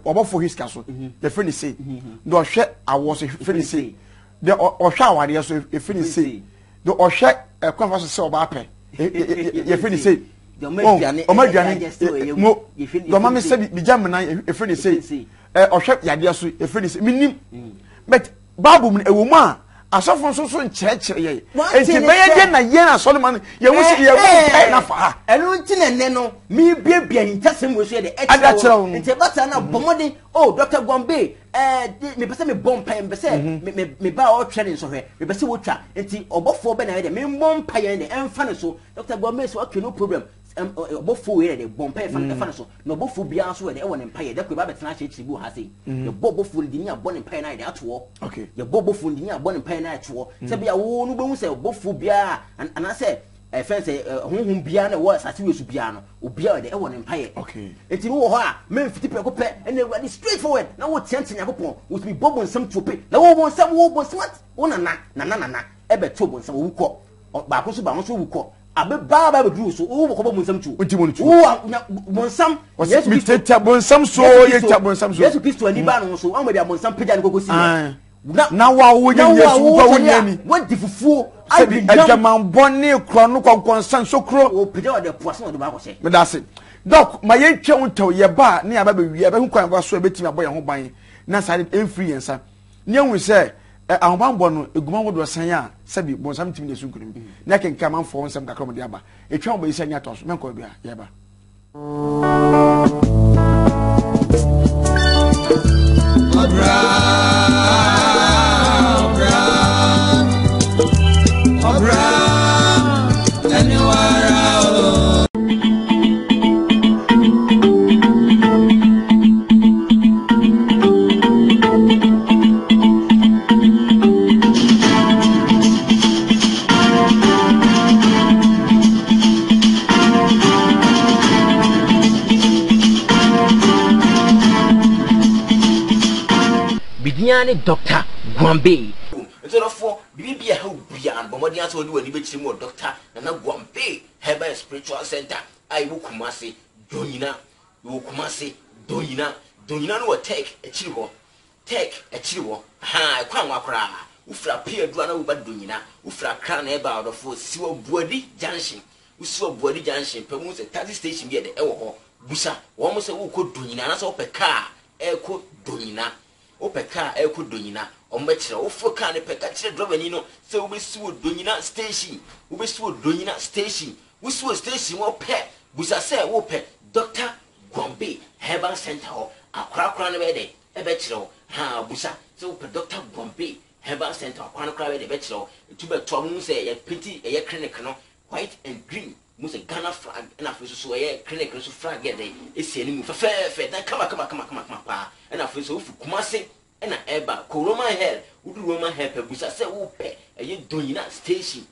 obofo hiska so the friend say do hwe awo so friend say the ohwe awade so e friend say do ohwe kwanfa so se oba ape ye friend say o ma duane mo do ma me se bi jam na e friend say ohwe yade so e friend say minim but babu e wo mu a asofo so nkyerɛkyerɛ ye enti bɛyɛ de na ye na Solomon ye wusi ye go na fa enu nti na ne no mi biebia ntasem wo so ye de ɛkyerɛ enti bata na bomode Dr. Gombe me pese me bompa ye pese me ba o twere nso hwe me pese wo twa enti obofo be na ye de me bompa ye de emfa ne so Dr. Gombe so okay no problem obofo we de bompa ye fa ne so no obofo bia so we de e won empa ye de ko ba betena chechiri bu ha sei ye bobofo ndi ni abɔ ne empa ye na ye de ato okay ye bobofo ndi ni abɔ ne empa ye na ato se bia wo no behu se obofo bia ana se fence honhom bia na wo asase we su bia no obia de e won empa ye okay enti wo ho a men fiti preko pe and ready straight forward na wo tiante nyakopon wo bi bobo nsam tuope na wo bo smart wo na e be to bo nsam wo kɔ ba ko so ba ho so wo kɔ abe ba duru so wo ko bo nsam tu wo bo nsam Yesu mi teta bo nsam so ye ta bo nsam so Yesu Kristo ani ba no so ambe dia bo nsam pagya ne kokosi na wa wo nye Yesu ba wo nyami wo difufuo abi adwaman bone kro no konkonsan sokro wo pagya wa de poaso no ba ko se me da se doc ma ye twa untaw ye ba ne aba be wi aba hu kwan ba so ebetimi aboye ho ban na sare emfree yensa ne hu se ahombanbɔ no eguma wodo san ya sabi bonsam timi ne sunkurum na kenka manfo nsam kakra mo de aba etwa obo isi anya to so menko bia ye ba Dr. Gombe therefore bibia ha bia bomodi aso odi wani be chiri mo Dr. Nana Gombe Herbal Spiritual Center ai wo Kumasi donyina no take a chiri ho ha kwanwa kra ufra pia dua na wo ba donyina ufra kra na eba odofo siwo buadi junction pe mu se taxi station bi de ewo ho busa wo mo se wo ko donyina na se wo pe car ko donyina opeka eko donyina ombekira ofoka ne peka kire driver ni no se obesiwo donyina station wusiwo station wo pe busa se wo pe Dr. Gombe Herbal Center ho akra ne be de ebe kire ho ha busa se wo pe Dr. Gombe Herbal Center akra be de be kire ho tube to mu se ye peti ye clinic no white and green mu se Ghana flag na afi so ye clinic so flag ye de esi ani mu fe dan kama pa na afi so fu Kumasi na eba ko Roman Hell udu Roman Hell pe busa se wo pe ye donyina station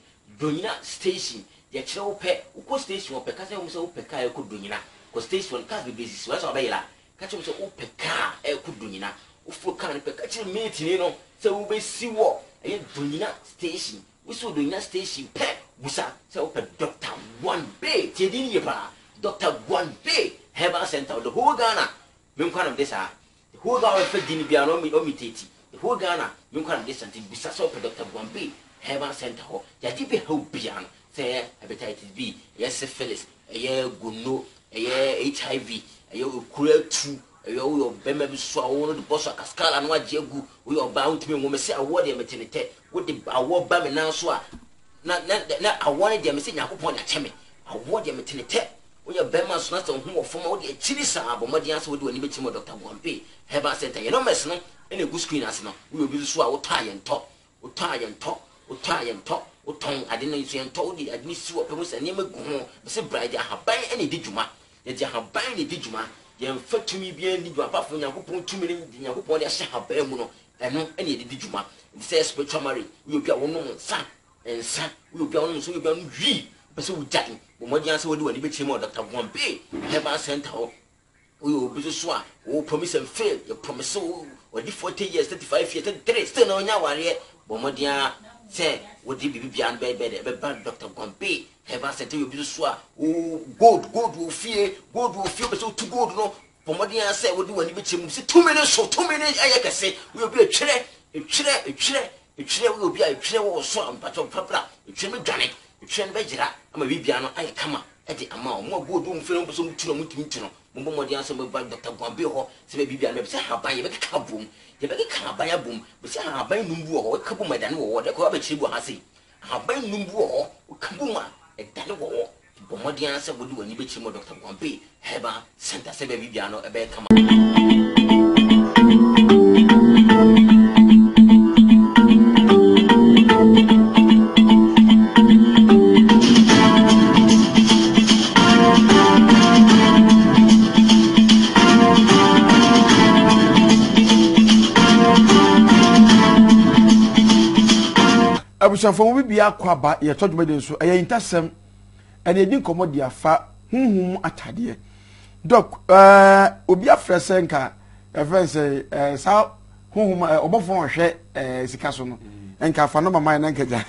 ye kire wo pe uko station wo pe ka se wo se wo pe ka e ko donyina ko station ka be basis wa so ba yela ka che se wo pe ka e ko donyina wo fu ka ne pe ka che meet ni no se wo be si wo ye donyina station so do nya station pe busa say open Dr. Gwanbe ti di ni pa Dr. Gwanbe Herbal Center the whole Ghana me kwanam this the whole Ghana fe di ni bia no mi teti the whole Ghana me kwanam this and busa say open Dr. Gwanbe Herbal Center ho ya di be how bia no say hepatitis B yes syphilis gono HIV okura 2 yo bema bi so awo no boss akaskala no agye gu we oba untimi wo me se awo de metenete wo de awo ba me nan so a na awo de me se yakopon na cheme awo de metenete wo yo bema so na so hu wo foma wo de chiri sa abomodi ase wo de wani bechi mo Dr. Gwanbe Herbal Center ye no mes no ene gu screen ase no wo obi so a wo ta ye nto wo ton ade no nso ye nto wo de ade ni si wo pemu se ne magu ho se bride ahaban ene di dwuma ye di ahaban ne di dwuma ye mfatumi bia ni dwuma pa fo Nyankopon tumi ne Nyankopon de ahye haban mu no eno ene di dwuma se spiritual marriage we obi a wono nsa we obi a wono so we obi a no wi pese wo jai bo modi anse wo de wani bechi mo Dr. Gwanbe Herbal Center ho we obi so a wo promise and fail you promise wo di 40 years 35 years 33 still no nya ware bo modi an say wo di bibia no be Dr. Gwanbe Herbal Center you be so a gold wo fie be so to gold no pomodi an say wo di wani bechi mu se 2 minutes ayekese we obi atwere we obi atwere wo so ampacho papra atwere me dwane atwere be gira ama bibia no aye kama e di ama o mo gold wo mfere mo so muturo mutimi mo modi an say mo ba Dr. Gwanbe ho se be bibia no be se haban ye be ka bom ye be ka haban ya bom be se haban numbu ho ka bom madane wo de ko ba chiri bu ha sei haban numbu ho ka bom a edale wo bomodi an say wo di wani bechi mo Dr. Gwanbe Herbal Center se be bibia no e be kama abusanfo bi bia kwaba ye todwuma de so eye intasem ene edi nkomo de afa hunhum atade doc obi afrese nka efense sa hunhum obofo hwe sika so no enka afa no mama na nkaja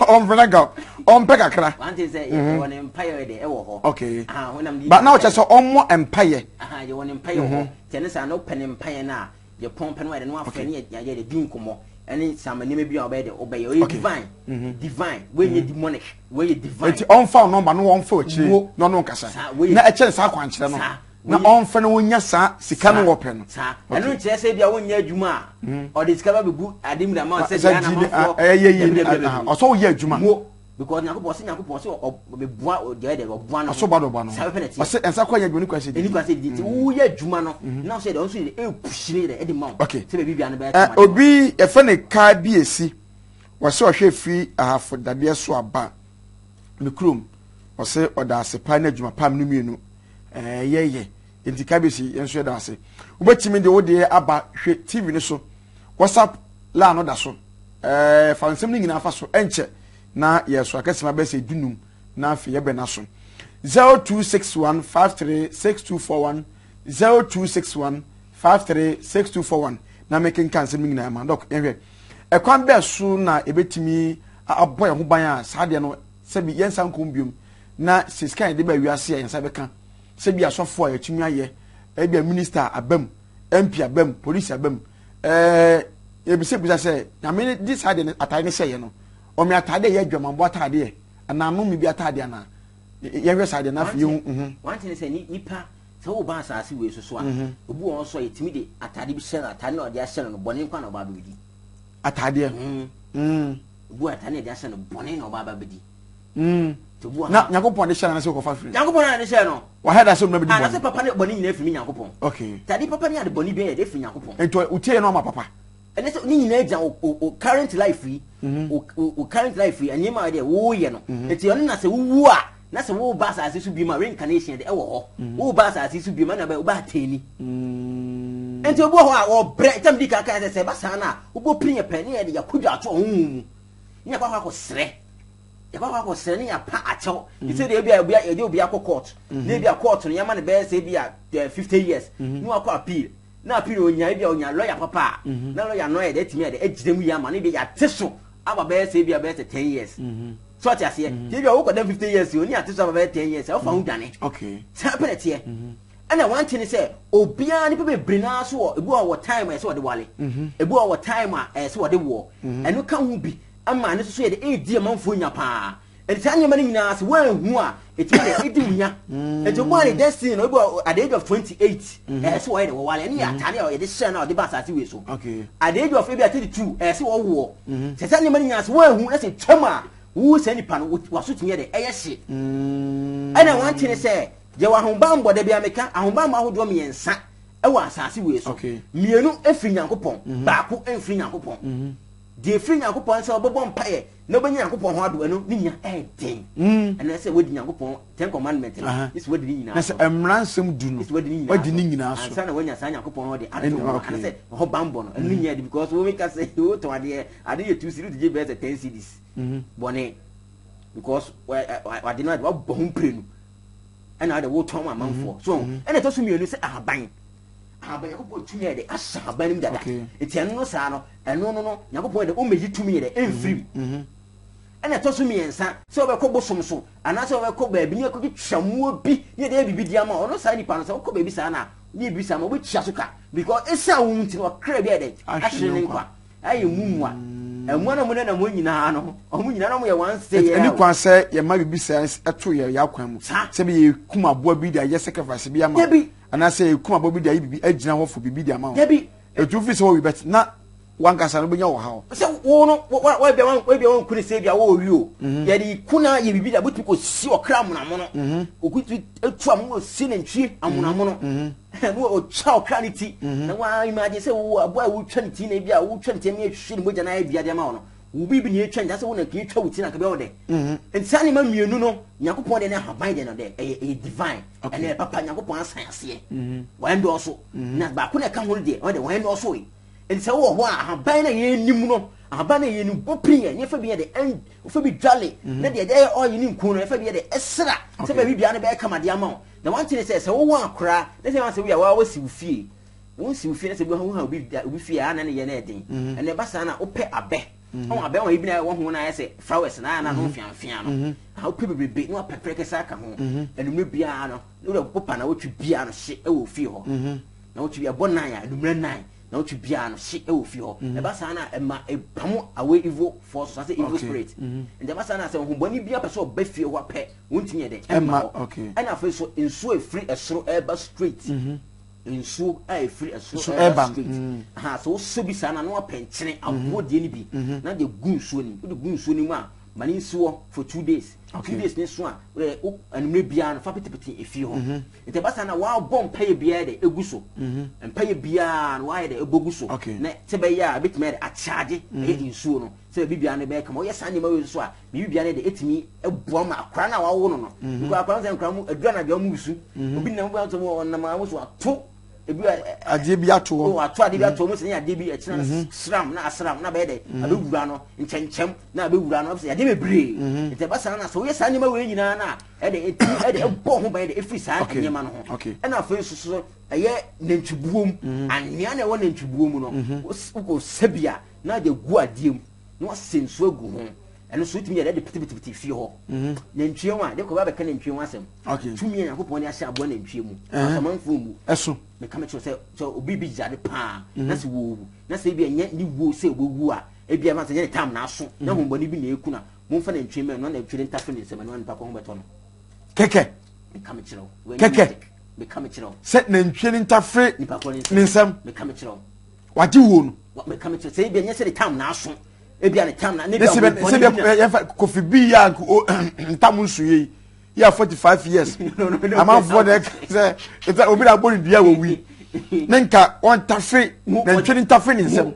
on frenaga on pekakra want is say won empire de e wo ho okay honam but now che so on empire ye won empire ho tenesa no pen empire na ye pompe no no afa ne ye de din komo any samanime bi obey the obey you divine when you demonic when you divine it on found number no on for chi no nkasa na e chen sa kwankire no na on fa no wonya sa sika no wope no enu kire se bia wonya adwuma or discover be bu adim da man say na man for so wo ya adwuma because Nyankopon say be bua o de bua no so bado no o say ensa kwa nya adwuma ni kwa say eni kwa say di wo ya adwuma no na say de on so de e pushire de e ma okay say be bibia no be kama obi e fa ne ka bi esi wo say o hwe fi ahafo dade so aba me krom wo say oda asepa na adwuma pam no mienu ye enti ka bi si enso da ase wo betimi de wo de aba hwe TV ni so WhatsApp la no da so fa nsem ni nyina fa so enche na yeso akasema be se dunum na afi ye be na so 0261536241 0261536241 na making cancel ming na ma doc ehwe ekwan be so na ebetimi aboy ho ban a saade no se bi yensa nkom biom na siskan de ba wiase yensa be kan se bi asofo a yatumi aye e bi minister abam MP abam police abam ebise bisa se na me this saade atai ne seye no o me atade ye dwamambo atade ananu mi bi atade ana ye hwe saade na fi one thing say nipa so wo ba asase we so a obu won so yetimi de atade bi share atade na ode ahye no bone kwa na oba ba bidi atade obu atade de ahye no bone na oba ba bidi na Nyankopon de share na se ko fa free Nyankopon na de share no wa head aso no bidi bone na se papa ne bone nyina free Nyankopon okay tade papa ne ade bone bi e de free Nyankopon ento utie no ma papa ene se ni nyina agya o current life yi o current life yi anyema de wo ye no eti ono na se wuwu a na se wo ba sa su bi ma reincarnation de e wo ho wo ba sa su bi ma na ba wo ba tani enti obo ho a wo bre tam di kaka se ba sa na obo prinye pani e de yakodwa ato honhum ni akwa ko sre yakwa ko sre ni ya pa acho ise de bia e de obi akọ court na bia court no yama ne be se bia 50 years ni akọ appeal na appeal onya bia onya lawyer papa na lawyer no e de timi e de ejire mu yama ne de ya teso aba be say bia be 10 years so ati ase ti bia wo ko dem 50 years oni ati so aba be 10 years o fa hu dwane okay sa penete ana one thing say obia ni be brina so wo ebu a time so de wale ebu a time a so de wo eno ka hu bi ama ne so ye de edi amanfo nya pa enti anya mani nyina se wan hu a eti de edi unya enti mo ani destiny no ebu at the age of 28 so wo de wo wale ni atane o ye de share na o de ba asase we so okay at the age of maybe 32 so wo wo se anya mani nyina se wan hu na se twema wo se nipa no waso tinye de eye hye ana one thing say je wa hombambo de bia meka ahombambo ahodo miensa e wa asase we so mienu efiri nyankopon baako efiri nyankopon de efiri nyankopon se obobon mpaye na obenyi nyankopon ho ado eno ni nya den ena se wodi nyankopon 10 commandment is wodi ni nyina so emransem du no wodi ni nyina so ansa na wonya sa nyankopon ho de ado ana se ho bambo no enu nya de because wo meka se wo to ade ye 2 series de be 10 cedis bone because wa de no wa bo ho prenu ena de wo to ma manfo so ena to so mienu se ahaban yakopon tumi de asa aban mi dada etian no sa no eno no yakopon de o meji tumi de enfrim ena to so miensa se obekọ bosom so ana se obekọ ba bi ne ko twamuo bi ne de bibi dia ma ono sa nipa no se okọ ba bi sa na ne bi sa ma obetwa so ka because esa wo nti no kra bi de ahye ne nkwa ayi mumwa emwana mo na mo nyina no omo nyina no mo ye wan say ye ani kwan se ye ma bibi sa eto ye yakwan mu se be ye kuma boa bi da ye sacrifice bi ama ana se kuma boa bi da ye bibi agina ho fo bibi da ama etu fi se wo bi bet na wan kasa no benya wo ha se wo no wa bia wan kuni se bia wo wi o ye di kuna ye bibi da butu ko si okra mo na mo no okutu etu am wo si ne ntwi amuna mo no no o cha okra ni ti na wa imagine se wo abo a wo twa ni ti na bia wo twa ni ti me hwe ni moja na ye bia de ma wo no wo bibi ni etwa nda se wo na ki twa wo ti na ka be wo de ensani ma mienu no yakopon de na haban de no de e divine ene papa yakopon asan ase wa ndo so na ba ko na ka ho de o de wa ndo so yi enti wo ho a haban na ye nim no haban na ye nim popin ye fa bi de en fa bi dwale na de de o yi ni nku no fa bi de esra se ba bibia na be ka made ama na wan tine se wo ho akora na se wan se wa wa si ufie won si ufie na se bi ho ha obi fie ana ne ye na eden ene ba sa na ope abe on abe won ibina wo ho na ye se flowers na no fianfia no ha ope bebebe no apepere sa ka ho enumre bia no wo popa na wo twi bia no hye e wo fie ho na wo twi bia bonan ya enumre nan na wo twi bia no hye e wo fie ho e ba sa na e ma e pamo away evil force so say evil spirit and ba sa na se ho boni bia person ba fie ho apɛ wontinye de e ma ana fa so enso e free esoro e ba straight enso e free esoro e ba straight ha so so bi sa na no apenkyene abodie ni bi na de gu nsuo ni de gu nsuo ni mu a mani nsuo for 2 days 2 days ne so a anumre bia no fa petepete efie ho ente ba sa na wa bom paye bia de egu so paye bia no wa de ebogu so na te be ya betime de a charge e nsuo no se bibia ne be kama o yesa ne ma we so a bibia ne de etimi eboa ma akra na wa wo no no ko akra se nkra mu adua na bia mu bisu obi na mu ba so mo na ma wo so ato ebi ade bi ato o ato ade bi ato mo se ne ade bi akina sram na asram na be de abewura no nchenchem na abewura no se ade bebre ite ba sa na so ye sa nyema we nyina na e de ebo ho ba de efiri sa nyema no ho e na fa so eye nantwibuom anwea na wo nantwibuom no wo sabia na de gu adiem no senso agu ho eno so timi de pitipiti fie ho nantwie wa de ko ba be ka nantwie wa asem tumi na kopon de ahye abo nantwie mu asamanfo mu eso me kama cho se obi bi jade pa na se wo na se bi enye ni wo se wo a e bia ma se nye tam na aso na homboni bi na eku na mo fa nantwie me no na ntwie ntafe ne nsem no npa ko ho beto no keke me kama chiro keke me kama chiro se nantwie ntafe ne nsem me kama chiro waje wo no me kama chiro se bi enye se tam na aso e bia ne tam na ne bia se kofi bi ya ntam nsuye ya 45 years ama for the say it's obi da body dia wo wi nenka on tafe na ntwe ntafe ni nsem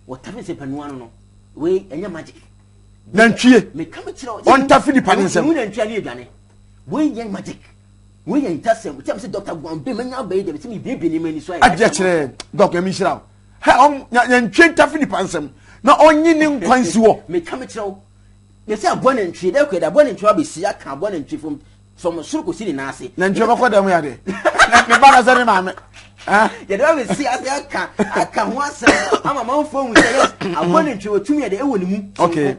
wo tafe se panu ano no we enya magic na ntwe me kama chiro on tafe ni panu nsem we na ntwe ani aduane we enya magic we enya intasem we say doctor Gombe menya ba yi de me bebe ni mani so aje kire doctor mi shira ha on nya ntwe ntafe ni pansem na onyi ni nkwansi wo me kama chiro me say abone ntwe de ko da abone ntwe abesi aka abone ntwe from suru ko siri na ase na ntwe bako da mu ya de me ba na sare ma me You don't see as I can once. I'm a man phone with yes. I'm going to me at the Ewan. Okay.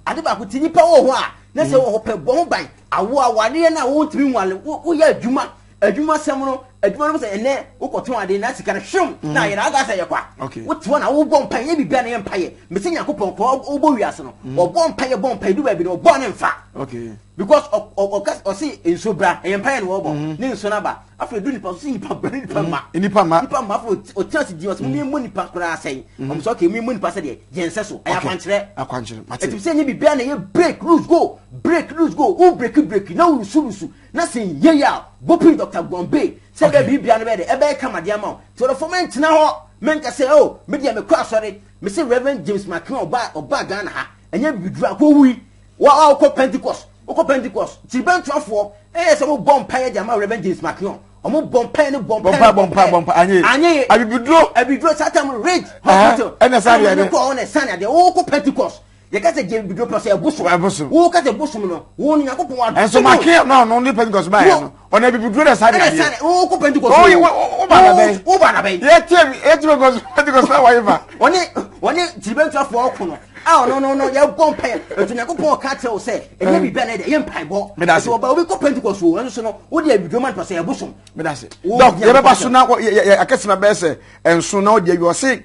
I don't know any power. That's a bomb by. I wore 1 year now. Won't be one. Oh, yeah, Juma. A Juma Samuel. A Juma was a net. Okotua de Nasi can show. Now, you know, that's a qua. Okay. What one I will bomb pay any banner empire. Missing a coupon for Oboyasano. Or bomb pay a bomb pay do be no born in fact. Okay. Because or see in Sobra, empire and Wobo, Nin Sonaba, after doing passing Pama, in Pama, or Chelsea, you me money pass saying, I'm talking me money pass a Jenseso, I can't to say you be banning break, lose, go, oh, break, no, Susu, nothing, yeah, Bopin Dr. Bombay, say there be beyond the ebe come at the amount. To the foment now, men can say, oh, maybe I'm a cross on it, Mr. Reverend James McCon or Bagana, and you be drunk, who we, wow, Pentecost. Oko Pentecost, Tiban Trafo, some bomb pay the amount Reverend James McCon. Omo bomb pay no bomb anye I be draw Satam Ridge Hospital and a Sunday on a Sunday the Oko Pentecost. You got a James Bidro per se a bush, who got a bushman, who Yakupo, and so my care no only Pentecost by on every good Sunday. Oko Pentecost, oh, Banabe, yet Pentecost, however. One Tiban Trafo. Oh no, you bomb pay. To Yakupo Cattle say, and maybe Bennett, Empire Ball. But that's what we go Pentecost, and so would you be man per se a bushman? But that's it. Dog, you ever soon now, I catch my best, and so now you are saying,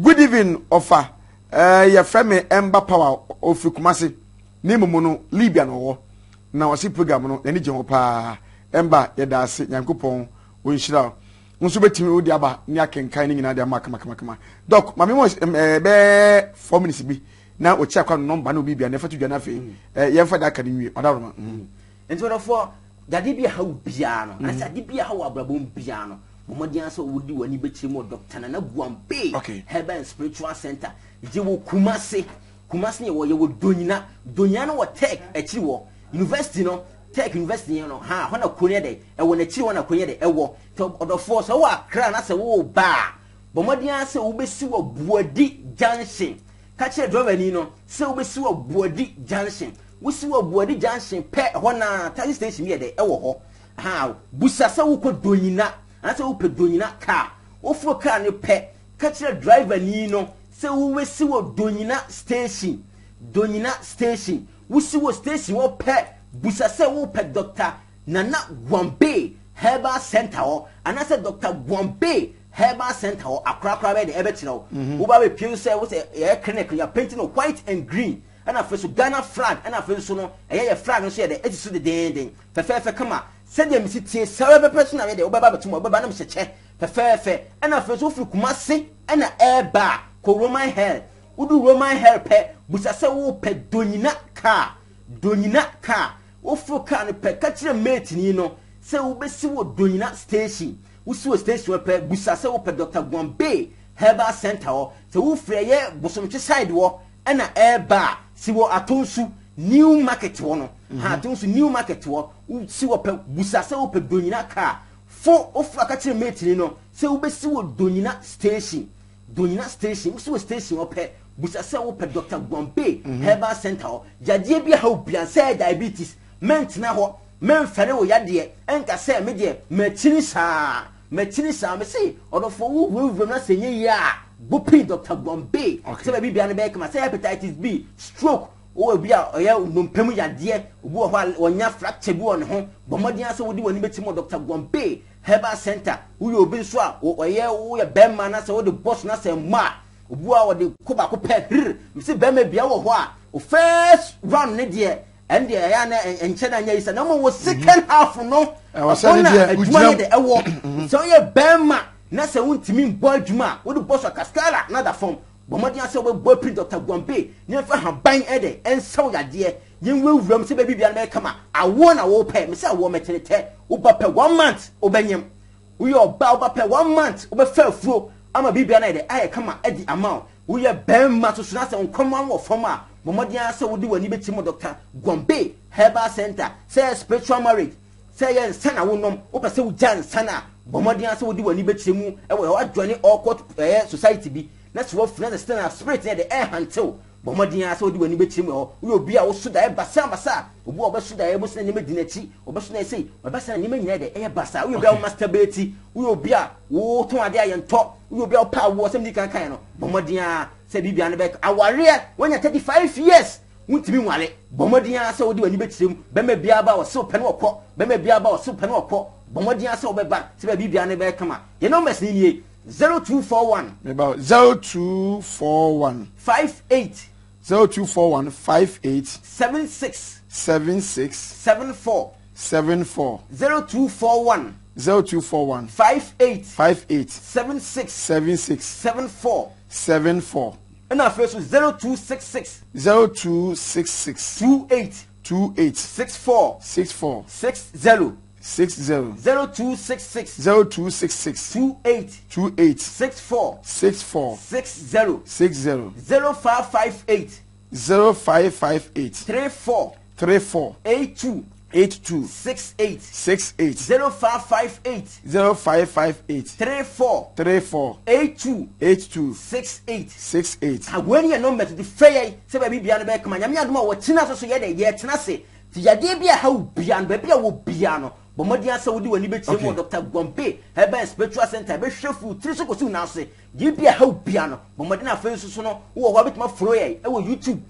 good evening, offer. Your family Ember Power of Kumasi, Nimumono, Libyan or now I see program, any general pa Ember, Yadasi, Yankupon, Winshira. Unsubeti mi aba ni akenkan ni nyina de makama doc mami mo 4 minutes bi na o chia kwa number no bibia na fatu dwa na fe ye fa da ka ni wi odaroma enti wonfo dade bia ha bia no asa de bia ha abrabom bia no momodian so wodi wani bechi mo doctor na Guambe Herbal and Spiritual Center je wo Kumasi ne wo ye wo Donyina no wo tech achi wo university no Tech University no ha hona konye de e wo na chi hona konye de e wo to odofo so wa kra na se wo ba bomodian se wo besi wo Buadi Junction ka che driver ni no se wo besi wo Buadi Junction wo si wo Buadi Junction pe hona taxi station ye de e wo ho ha busa se wo ko Donyina na se wo pe Donyina car wo fro car ni pe ka che driver ni no se wo besi wo Donyina station wo si wo station wo pe busa se wo pe Dr. Nana Guambe Herbal Center ho anase Dr. Guambe Herbal Center ho akrakra be de ebetino wo ba be pie se wo se e clinic ya painting no white and green and afeso Ghana flag and afeso no ye flag no so ye de etisu de den fefefe kama se de misi tie se person na de wo ba betumo wo ba na mhyeche fefefe and afeso firi Kumasi and eba ko Roman Hell udu Roman Hell pe busa se wo pe Donyina car wo fro car ne pe ka kire mate ni no se wo besi wo Donyina station wo si wo station pe busa se wo pe Dr. Guambe Herbal Center ho se wo frɛ ye bosomche side wo na eba si wo Atonsu new market wo no ha Atonsu new market wo si wo pe busa se wo pe Donyina car fo wo fro ka kire mate ni no se wo besi wo Donyina station wo si wo station wo pe busa se wo pe Dr. Guambe Herbal Center ho jadie bi ha obia say diabetes mentna ho memfere wo yade enka se me de machini saa me say odofo wo na senye ya bopi Dr. Guambe se ba bibia ne be kama say hepatitis B stroke o bia oya nompem yade obu ho onya fracture bi won ho bomodian se wodi woni betimo Dr. Guambe Herbal Center wo obi nso a oya wo ye bemma na se wo de boss na se ma obu a wo de koba ko pe me se bemma bia wo ho a o first run ne de and the ayana and China is a number was second half no I said so ye bema na se wuntimi boy djuma wo de boss Cascala na da form bomodian se we boy print Dr. Guambe ne fa haban ede en saw yade yen we wuram se baby bia na kama awo na wo pe me se awo metenete wo ba pe 1 month obanyem wo yo ba pe 1 month wo be fa furo ama bibia na ede aye kama edi amount wo ye bema so na se nkomam wo form bomodian se wodi wani betimo Dr. Guambe Herbal Center say spiritual marriage say yen sana wonom wo pese wo jan sana bomodian se wodi wani betimo e wo adwane all court society bi na se wo fina the stand spirit na the air hantel bomodin asa odi wani betim ho wo obi a wo so da e basa basa obi obe so da e bo se ne me dinachi obe so na sei obe se ne me nyina de e basa wo obi a wo masturbate wo obi a wo ton ade ayento wo obi a wo pa wo se mi kan kan no bomodin a se bibia ne be aware wonya 35 years wuntimi nwale bomodin asa odi wani betim be me bia ba wo se pe ne okọ be me bia ba wo se pe ne okọ bomodin asa wo be ba se be bibia ne be kama ye numbers ni nie 0241 about 0241 58 0241 58 76 74 0241 58 76 74 and our first was 0266 28 64 60 0266 28 64 60 0558 34 82 68 0558 34 82 68 when you number to the fair say baby bia no be kama nyame adoma wo tina so ye de ye tina se ti yade bia ha bia no baby a wo bia no bomodi asa wodi wani betie mo Dr. Gombe Herbal Spiritual Center be hwefu tiri so kosi na se ye bia ha bia no bomodi na fa so no wo ho betima follow ye e wo YouTube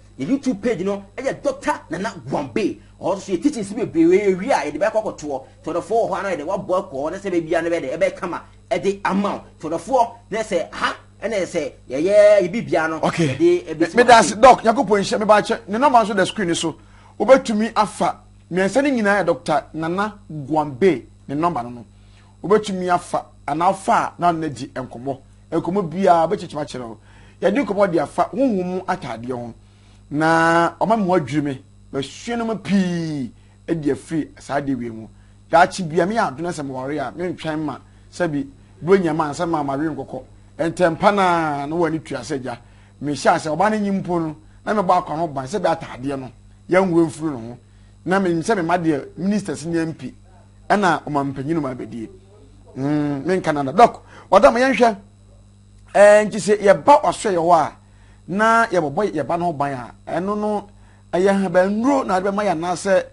page no e ye Dr. Nana Gombe also ye teaching se be wi a ye de be kokoto to the four ho na ye de wa bo ko na se be bia no be de e be kama e de amount to the four na se ha ene se ye bibia no de me das doc yakopon hye me ba che ne number so the screen so obetumi afa miensa ni nyina ya Dr. Nana Gombe ne number no obetumi afa anafa na na di enkomo bia be chichima kire o ya di enkomo di afa honhum atade ho na omam adwiri me be hwenu ma pi e di afri sa de wi mu ya chi bia me aduna se mo wore a me ntwan ma sabi bronya ma ansa ma mawe nkokọ entempa na no wani tuaseja me sha se oba ne nyimpo no na me ba akwa no ban se be atade no ya nwe mfuru no ho na me nse me made ministers ni MP ana omampanyin no mabedie me Canada doc wada ma yenhwe nti se ye ba waso ye ho a na ye bobo ye ba no ban a eno no aye ha ba nro na be ma ya na se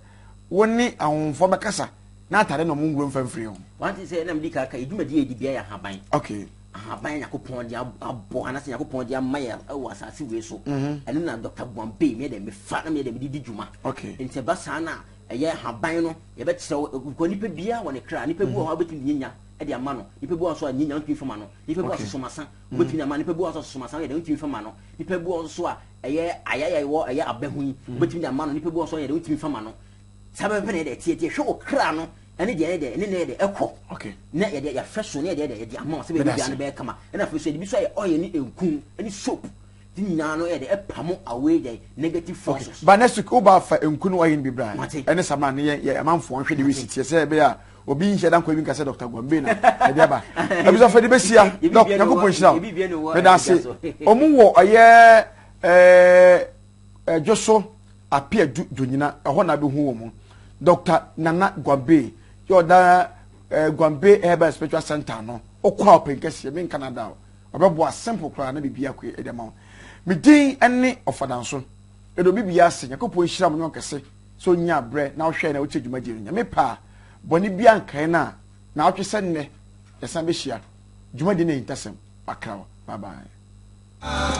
woni ahonfo bekasa na atare no mungulo mfamfiri ho wanti se na mdika ka idumadi edi bia ya haban okay haban yakopon dia abo anase yakopon dia maya wa asase we so eno na Dr. Gombe me de me fa na me de me di djuma okay nti ba sa na eye haban no ye be kire ko nipa bia woni kra nipa bu ho betu nyenya e de ama no nipa bu so nyenya ntwi fama no nipa bu so masa betu na ama nipa bu so masa ye de ntwi fama no nipa bu so a eye ayaya wo eye abahu betu na ama no nipa bu so ye de ntwi fama no sabe pe ne de tie hwe o kra no ene de ne de ekọ okay na ye de ya fresh ne de amount se be bia ne be kama ena fresh de bi so ye oye ni enkun eni soap di nyina no ye de epamo away the negative forces ba next week oba fa enkun oye ni bibra ene sama ne ye amanfo nhwe de wisiti se be a obi nhye dan kwa bi nka se Dr. Gombe na e de ba e bi so fa de besia doc yakopon hira me da se omu wo oye joso apia donyina ho na be hu wo mu Dr. Nana Gombe yoda Gombe Herbal Spiritual Center no okwa open kese me Canada obebo a simple kra na bibia kwe edema me din ene ofadanso edo bibia ase yakopon hira mo kese so nya bre na ohwe na oche dwuma jeri nya me pa boni bia nkan na otwe se nne yesan be hia dwuma de na intasem akra bye bye